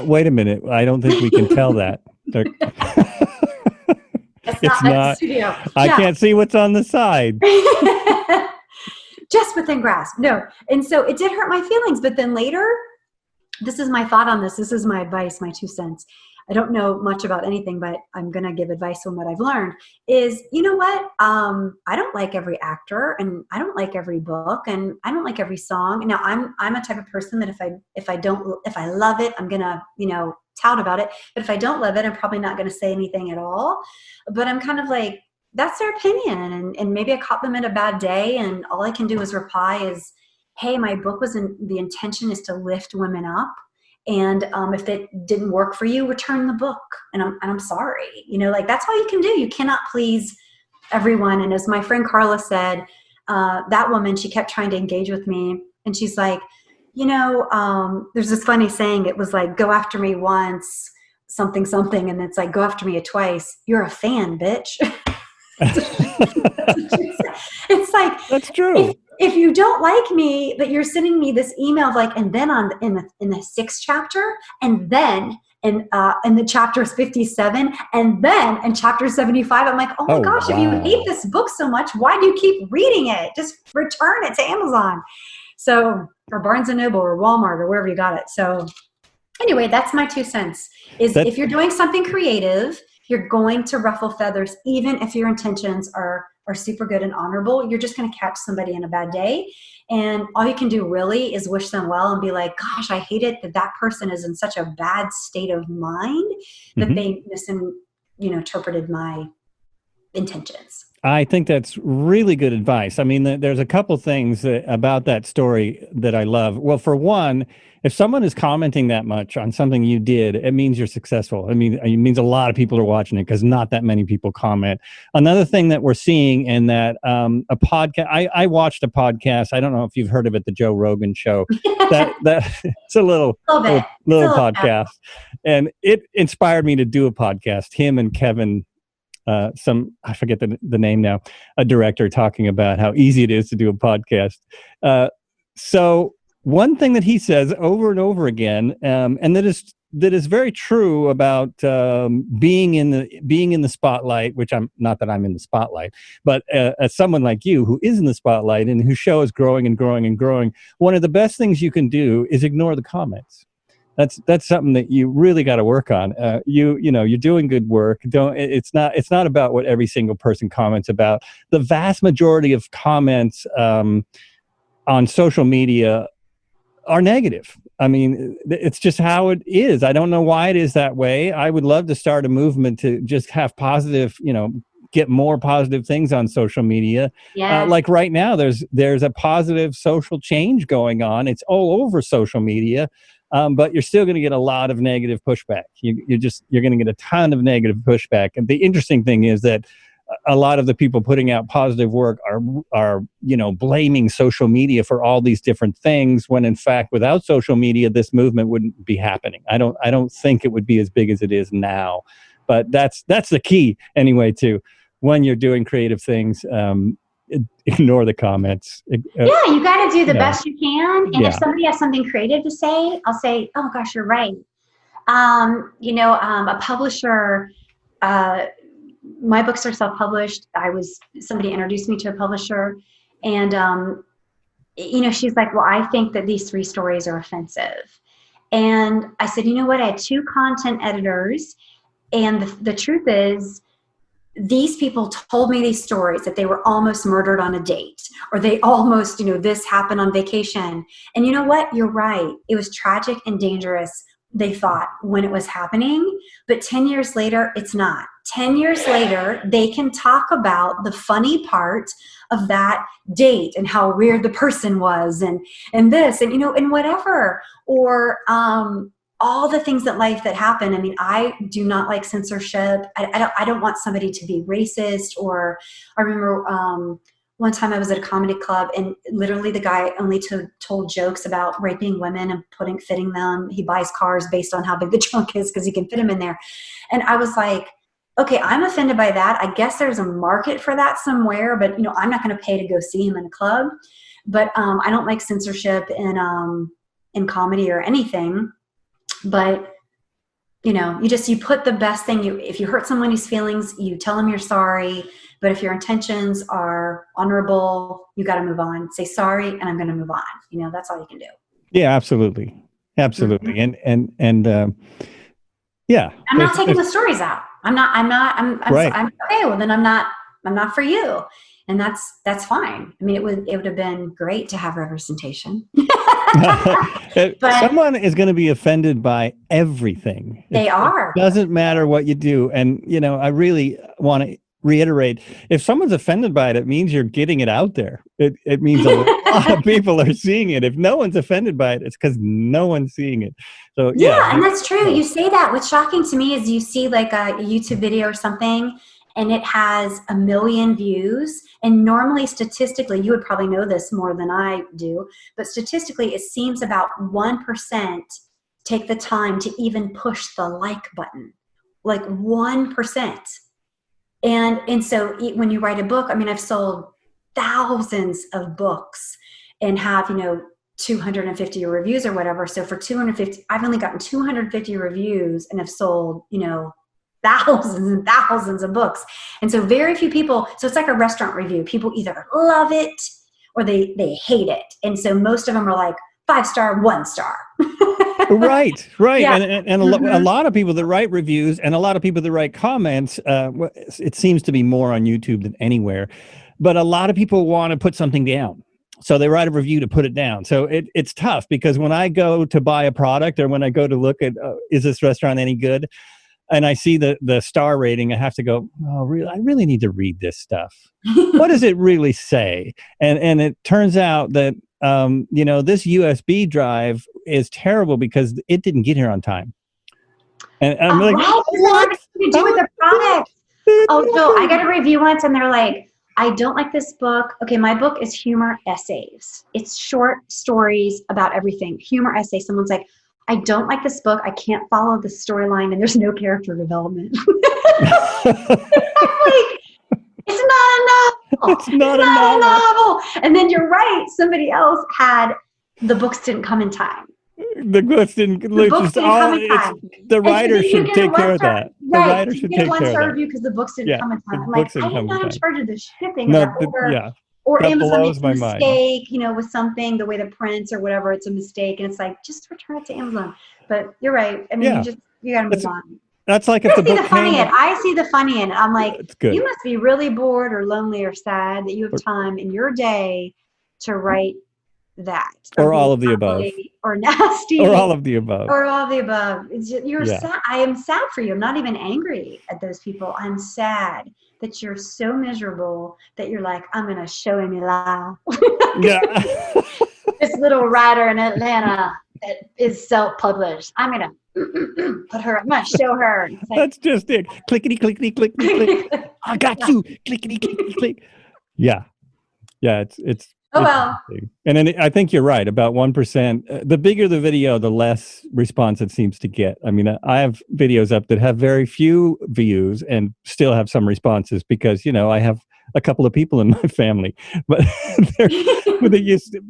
wait a minute. I don't think we can tell that. It's not studio. I can't see what's on the side. Just within grasp. No. And so it did hurt my feelings. But then later, this is my thought on this. This is my advice, my 2 cents. I don't know much about anything, but I'm going to give advice on what I've learned is, you know what? I don't like every actor, and I don't like every book, and I don't like every song. Now I'm a type of person that if I love it, I'm going to, you know, tout about it. But if I don't love it, I'm probably not going to say anything at all. But I'm kind of like, that's their opinion. And maybe I caught them at a bad day, and all I can do is reply is, hey, my book the intention is to lift women up. And if it didn't work for you, return the book. And I'm sorry. You know, like, that's all you can do. You cannot please everyone. And as my friend Carla said, that woman, she kept trying to engage with me. And she's like, you know, there's this funny saying. It was like, go after me once, something. And it's like, go after me twice. You're a fan, bitch. It's like, that's true. If you don't like me, but you're sending me this email of like, and then in the 6th chapter, and then in the chapters 57, and then in chapter 75, I'm like, oh my gosh, wow. If you hate this book so much, why do you keep reading it? Just return it to Amazon. So, or Barnes & Noble or Walmart or wherever you got it. So anyway, that's my 2 cents is if you're doing something creative, you're going to ruffle feathers, even if your intentions are super good and honorable. You're just going to catch somebody in a bad day. And all you can do really is wish them well and be like, gosh, I hate it that person is in such a bad state of mind that they interpreted my intentions. I think that's really good advice. I mean, there's a couple things about that story that I love. Well, for one, if someone is commenting that much on something you did, it means you're successful. I mean, it means a lot of people are watching it because not that many people comment. Another thing that we're seeing in that a podcast, I watched a podcast. I don't know if you've heard of it, the Joe Rogan Show. that it's a little podcast, and it inspired me to do a podcast. Him and Kevin. I forget the name now, a director talking about how easy it is to do a podcast. So one thing that he says over and over again, and that is very true about being in the spotlight, which I'm not that I'm in the spotlight, but as someone like you who is in the spotlight and whose show is growing and growing and growing, one of the best things you can do is ignore the comments. That's something that you really got to work on. You're doing good work. It's not about what every single person comments about. The vast majority of comments on social media are negative. I mean, it's just how it is. I don't know why it is that way. I would love to start a movement to just have positive, get more positive things on social media. Yeah. Like right now, there's a positive social change going on. It's all over social media. But you're still going to get a lot of negative pushback. You're going to get a ton of negative pushback. And the interesting thing is that a lot of the people putting out positive work are blaming social media for all these different things, when in fact, without social media, this movement wouldn't be happening. I don't think it would be as big as it is now. But that's the key anyway, to when you're doing creative things. Ignore the comments. You got to do the best you can. And if somebody has something creative to say, I'll say, oh gosh, you're right. A publisher, my books are self-published. Somebody introduced me to a publisher, and she's like, well, I think that these 3 stories are offensive. And I said, you know what? I had 2 content editors, and the truth is, these people told me these stories that they were almost murdered on a date, or they almost, this happened on vacation. And you know what? You're right. It was tragic and dangerous, they thought, when it was happening. But 10 years later, it's not. 10 years later, they can talk about the funny part of that date and how weird the person was, and this, and, and whatever. Or, all the things that life that happen. I mean, I do not like censorship. I don't want somebody to be racist. Or I remember one time I was at a comedy club, and literally the guy only told jokes about raping women and fitting them. He buys cars based on how big the trunk is because he can fit them in there. And I was like, okay, I'm offended by that. I guess there's a market for that somewhere, but I'm not going to pay to go see him in a club. But I don't like censorship in comedy or anything. But you put the best thing. If you hurt someone's feelings, you tell them you're sorry. But if your intentions are honorable, you got to move on. Say sorry, and I'm going to move on. That's all you can do. Yeah, absolutely. Mm-hmm. And yeah. I'm not taking the stories out. I'm right. I'm okay. Well, then I'm not for you. And that's fine. I mean, it would have been great to have representation. But someone is going to be offended by everything. It doesn't matter what you do. And, I really want to reiterate, if someone's offended by it, it means you're getting it out there. It means a lot of people are seeing it. If no one's offended by it, it's because no one's seeing it. So yeah, and that's true. You say that. What's shocking to me is you see like a YouTube video or something, and it has 1 million views. And normally, statistically, you would probably know this more than I do, but statistically, it seems about 1% take the time to even push the like button, like 1%. And so when you write a book, I mean, I've sold thousands of books and have, 250 reviews or whatever. So for 250, I've only gotten 250 reviews and have sold, thousands and thousands of books. And so very few people, so it's like a restaurant review. People either love it or they hate it. And so most of them are like 5-star, 1-star. Right. Yeah. And a lot of people that write reviews and a lot of people that write comments, it seems to be more on YouTube than anywhere, but a lot of people want to put something down. So they write a review to put it down. So it's tough, because when I go to buy a product, or when I go to look at, is this restaurant any good? And I see the star rating, I have to go, I really need to read this stuff. What does it really say? And it turns out that, this USB drive is terrible because it didn't get here on time. And I'm like, what? To do with the product. Oh, so I got a review once, and they're like, I don't like this book. Okay, my book is humor essays. It's short stories about everything. Humor essays. Someone's like, I don't like this book. I can't follow the storyline, and there's no character development. I'm like, it's not a novel. It's not a novel. And then you're right. Somebody else had, the books didn't come in time. The books didn't come in time. The writer should take care of that. The writer should take care of that. Review because the books didn't come in time. I'm like, I am not in charge of the shipping. Or Amazon makes a mistake, with something, the way the prints or whatever, it's a mistake. And it's like, just return it to Amazon. But you're right. I mean, you got to move on. That's like if the book I see the funny in it. I'm like, you must be really bored or lonely or sad that you have time in your day to write that. Or all of the above. Or nasty. Or all of the above. Or all of the above. It's just, sad. I am sad for you. I'm not even angry at those people. I'm sad that you're so miserable that you're like, I'm going to show him Lyle. Yeah. This little writer in Atlanta. that is self-published. I'm gonna put her. I'm gonna show her. Like, that's just it. Clickety, clickety, clickety, click. I got you. Clickety, clickety, click. Yeah. It's oh well. And then I think you're right about 1%. The bigger the video, the less response it seems to get. I mean, I have videos up that have very few views and still have some responses because, I have a couple of people in my family, but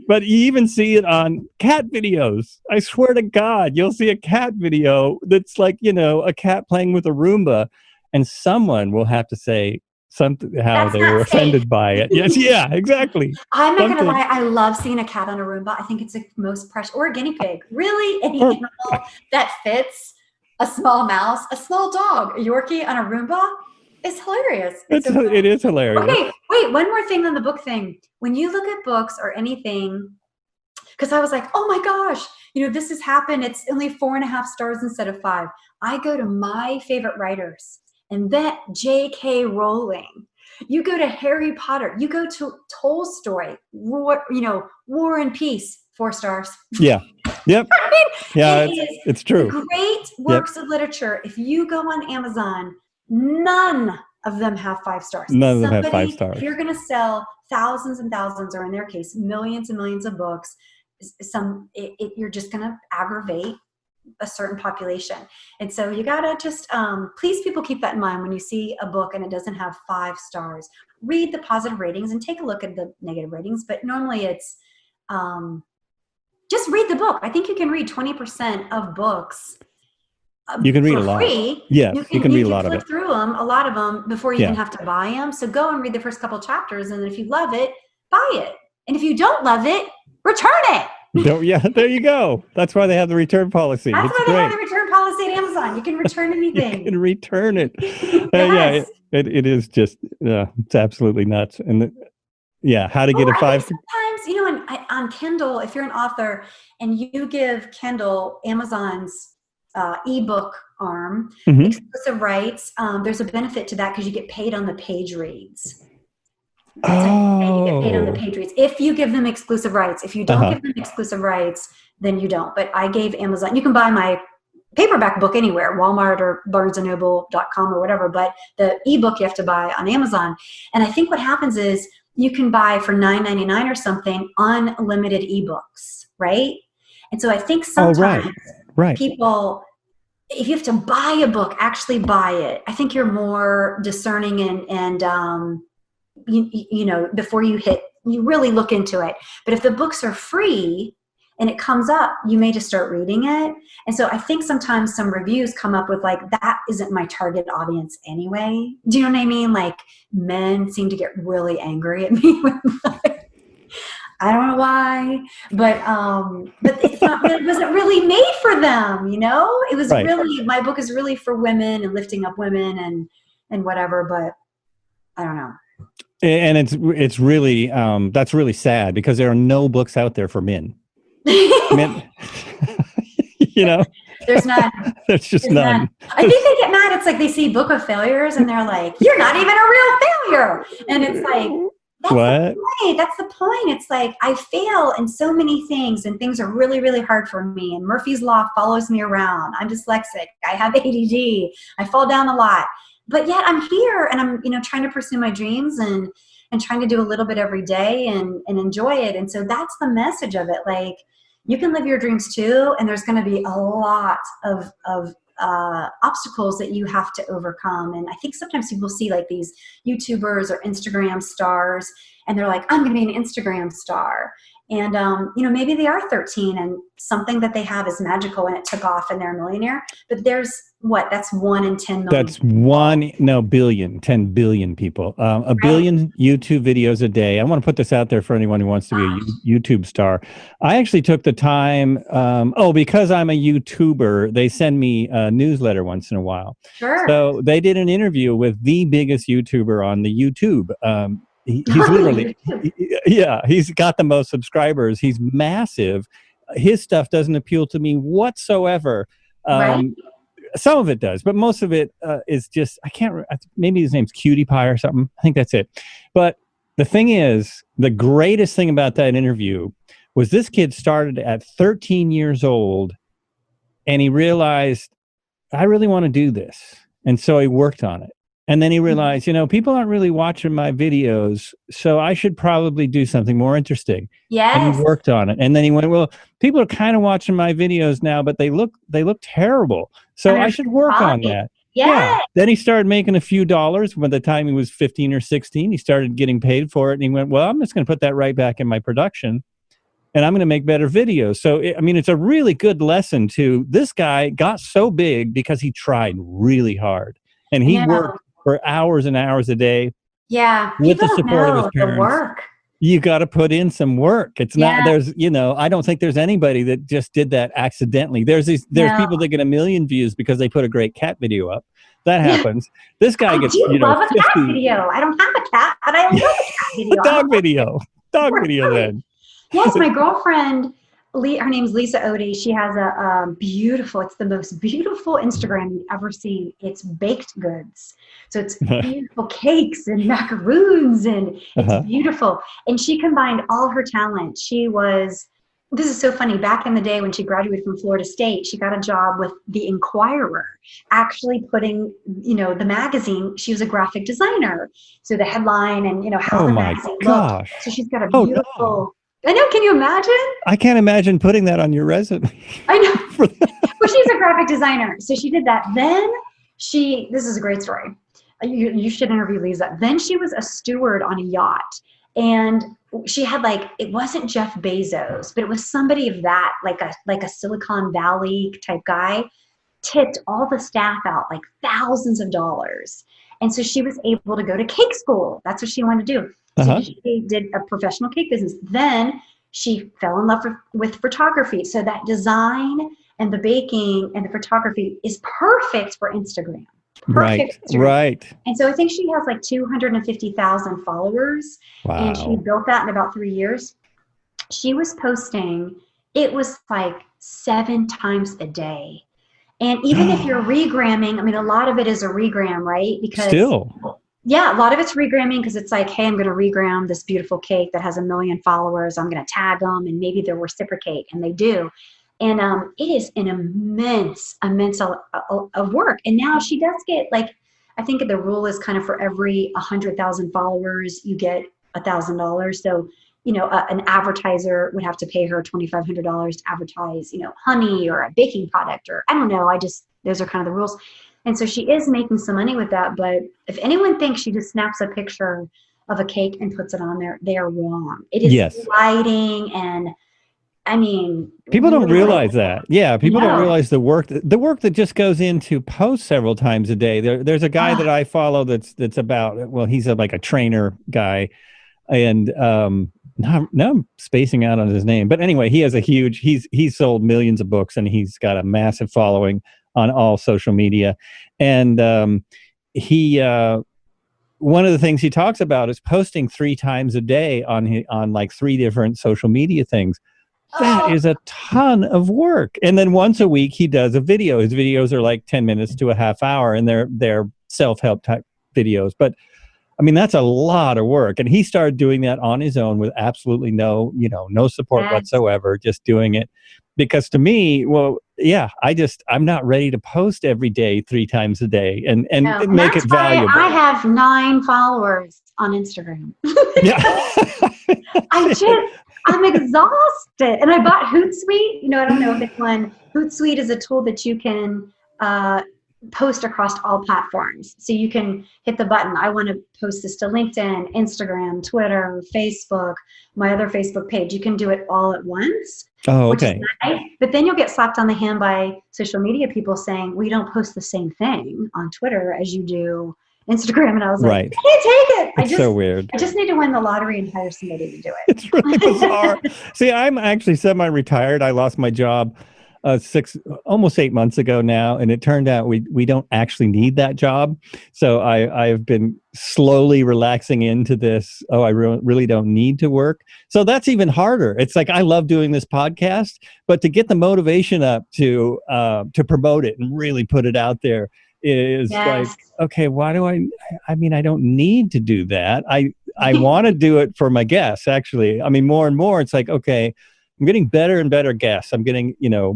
but you even see it on cat videos. I swear to God, you'll see a cat video that's like, a cat playing with a Roomba, and someone will have to say something how they were offended by it. Yes, yeah, exactly. I'm not gonna lie, I love seeing a cat on a Roomba. I think it's the most precious, or a guinea pig. Really, any animal that fits a small mouse, a small dog, a Yorkie on a Roomba is hilarious. It is hilarious. Okay, wait, one more thing on the book thing. When you look at books or anything, because I was like, oh my gosh, this has happened. It's only 4.5 stars instead of 5. I go to my favorite writers. And then J.K. Rowling, you go to Harry Potter, you go to Tolstoy, War and Peace, 4 stars. Yeah. Yep. I mean, yeah, it's true. Great works of literature. If you go on Amazon, none of them have 5 stars. None of them have 5 stars. If you're going to sell thousands and thousands, or in their case, millions and millions of books, you're just going to aggravate a certain population. And so you gotta just please, people, keep that in mind when you see a book and it doesn't have 5 stars. Read the positive ratings and take a look at the negative ratings, but normally it's just read the book. I think you can read 20% of books. You can read a lot. Free. Yes, you can read a lot of it. Through them, a lot of them, before you even have to buy them. So go and read the first couple chapters, and if you love it, buy it. And if you don't love it, return it. Yeah, there you go. That's why they have the return policy. That's why they have the return policy at Amazon. You can return anything. You can return it. Yes. Yeah, it is just, it's absolutely nuts. And how to get a 5. Sometimes, on Kindle, if you're an author and you give Kindle, Amazon's ebook arm, exclusive rights, there's a benefit to that because you get paid on the page reads. You get paid on the page reads if you give them exclusive rights. If you don't give them exclusive rights, then you don't. But I gave Amazon, you can buy my paperback book anywhere, Walmart or barnesandnoble.com or whatever, but the ebook you have to buy on Amazon. And I think what happens is you can buy for $9.99 or something unlimited ebooks, right? And so I think sometimes people, if you have to buy a book, actually buy it. I think you're more discerning and before you really look into it. But if the books are free and it comes up, you may just start reading it. And so I think sometimes some reviews come up with like, that isn't my target audience anyway. Do you know what I mean? Like, men seem to get really angry at me with I don't know why, but it's not. It wasn't really made for them, It was really, my book is really for women and lifting up women and whatever. But I don't know. And it's really that's really sad because there are no books out there for men. There's none. There's none. I think they get mad. It's like they see Book of Failures and they're like, "You're not even a real failure," and it's like. That's the point. It's like I fail in so many things and things are really, really hard for me. And Murphy's Law follows me around. I'm dyslexic. I have ADD. I fall down a lot. But yet I'm here and I'm, trying to pursue my dreams and trying to do a little bit every day and enjoy it. And so that's the message of it. Like, you can live your dreams too. And there's going to be a lot of obstacles that you have to overcome. And I think sometimes people see like these YouTubers or Instagram stars and they're like, I'm going to be an Instagram star. And, maybe they are 13 and something that they have is magical and it took off and they're a millionaire. But that's 1 in 10 million. That's 10 billion people. A billion YouTube videos a day. I want to put this out there for anyone who wants to be a YouTube star. I actually took the time, because I'm a YouTuber, they send me a newsletter once in a while. Sure. So they did an interview with the biggest YouTuber on the YouTube. He's literally, he's got the most subscribers. He's massive. His stuff doesn't appeal to me whatsoever. Some of it does, but most of it is just, maybe his name's Cutie Pie or something. I think that's it. But the thing is, the greatest thing about that interview was this kid started at 13 years old, and he realized, I really want to do this. And so he worked on it. And then he realized, people aren't really watching my videos, so I should probably do something more interesting. Yes. And he worked on it. And then he went, well, people are kind of watching my videos now, but they look terrible. So I should work on that. Yes. Yeah. Then he started making a few dollars. By the time he was 15 or 16, he started getting paid for it. And he went, well, I'm just going to put that right back in my production, and I'm going to make better videos. So, it's a really good lesson to this guy got so big because he tried really hard. And he worked for hours and hours a day. Yeah. With the support of his parents. The work. You got to put in some work. It's not, I don't think there's anybody that just did that accidentally. There's people that get 1 million views because they put a great cat video up. That happens. This guy gets, love a 50. cat video. I don't have a cat, but I love a cat video. Dog video then. Yes, my girlfriend, her name's Lisa Odie. She has it's the most beautiful Instagram you've ever seen. It's baked goods. So it's beautiful cakes and macaroons, and it's beautiful. And she combined all her talent. This is so funny. Back in the day when she graduated from Florida State, she got a job with The Inquirer, actually putting, the magazine. She was a graphic designer. So the headline and, how the magazine looked. So she's got a beautiful... No. I know. Can you imagine? I can't imagine putting that on your resume. I know. Well, she's a graphic designer. So she did that. Then this is a great story. You should interview Lisa. Then she was a steward on a yacht. And she had it wasn't Jeff Bezos, but it was somebody of that, like a Silicon Valley type guy, tipped all the staff out thousands of dollars. And so she was able to go to cake school. That's what she wanted to do. So she did a professional cake business. Then she fell in love with photography. So that design and the baking and the photography is perfect for Instagram. Right. And so I think she has 250,000 followers. Wow. And she built that in about 3 years. She was posting, it was 7 times a day. And even if you're regramming, a lot of it is a regram, right? Because yeah, a lot of it's regramming because it's hey, I'm going to regram this beautiful cake that has 1 million followers. I'm going to tag them and maybe they'll reciprocate, and they do. And it is an immense of work. And now she does get I think the rule is kind of for every 100,000 followers, you get $1,000. So, an advertiser would have to pay her $2,500 to advertise, honey or a baking product, or I don't know. Those are kind of the rules. And so she is making some money with that. But if anyone thinks she just snaps a picture of a cake and puts it on there, they are wrong. It is lighting and people don't realize that. Yeah, people don't realize the work that just goes into posts several times a day. There's a guy that I follow that's about, well, he's a trainer guy, and now I'm spacing out on his name, but anyway, he has he's sold millions of books, and he's got a massive following on all social media, and he one of the things he talks about is posting 3 times a day on 3 different social media things. That is a ton of work. And then once a week he does a video. His videos are 10 minutes to a half hour, and they're self-help type videos. But that's a lot of work. And he started doing that on his own with absolutely no support whatsoever, just doing it. Because to me, I'm not ready to post every day 3 times a day and make it valuable. I have 9 followers on Instagram. Yeah. I'm exhausted. And I bought Hootsuite. I don't know if it's one. Hootsuite is a tool that you can post across all platforms. So you can hit the button. I want to post this to LinkedIn, Instagram, Twitter, Facebook, my other Facebook page. You can do it all at once. Oh, okay. Nice. But then you'll get slapped on the hand by social media people saying, we don't post the same thing on Twitter as you do Instagram. And I was I can't take it. It's so weird. I just need to win the lottery and hire somebody to do it. It's really bizarre. See, I'm actually semi-retired. I lost my job almost 8 months ago now, and it turned out we don't actually need that job. So I've been slowly relaxing into this. I really don't need to work. So that's even harder. It's I love doing this podcast, but to get the motivation up to promote it and really put it out there is okay, why do I don't need to do that. I want to do it for my guests, actually. More and more it's okay, I'm getting better and better guests. I'm getting,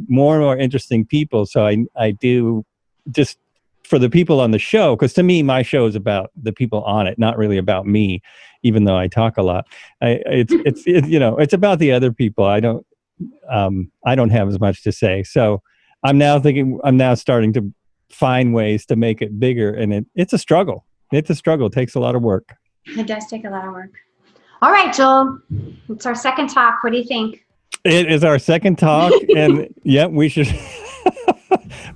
more and more interesting people. So I do just for the people on the show, because to me, my show is about the people on it, not really about me, even though I talk a lot. It's about the other people. I don't have as much to say. So I'm now starting to find ways to make it bigger, and it's a struggle. It's a struggle. It takes a lot of work. It does take a lot of work. All right, Joel, it's our second talk. What do you think? It is our second talk, and we should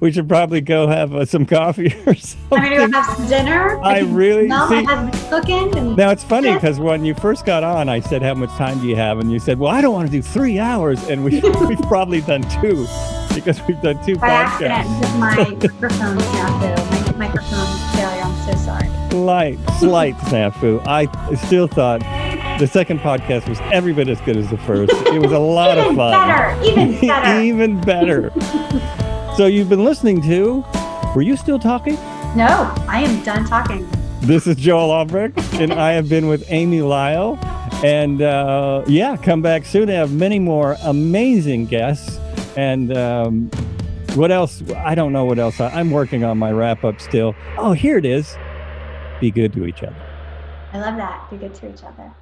we should probably go have some coffee or something. I'm going to have some dinner. I really my husband's cooking. Now it's funny because when you first got on, I said, "How much time do you have?" And you said, "Well, I don't want to do 3 hours," and we've probably done 2 because we've done 2 By podcasts. accident, because my microphone snafu. My microphone failure. I'm so sorry. Slight snafu. I still thought the second podcast was every bit as good as the first. It was a lot of fun. Even better. Even better. So you've been listening to, were you still talking? No, I am done talking. This is Joel Albrecht, and I have been with Amy Lyle. And come back soon. I have many more amazing guests. And what else? I don't know what else. I'm working on my wrap-up still. Oh, here it is. Be good to each other. I love that. Be good to each other.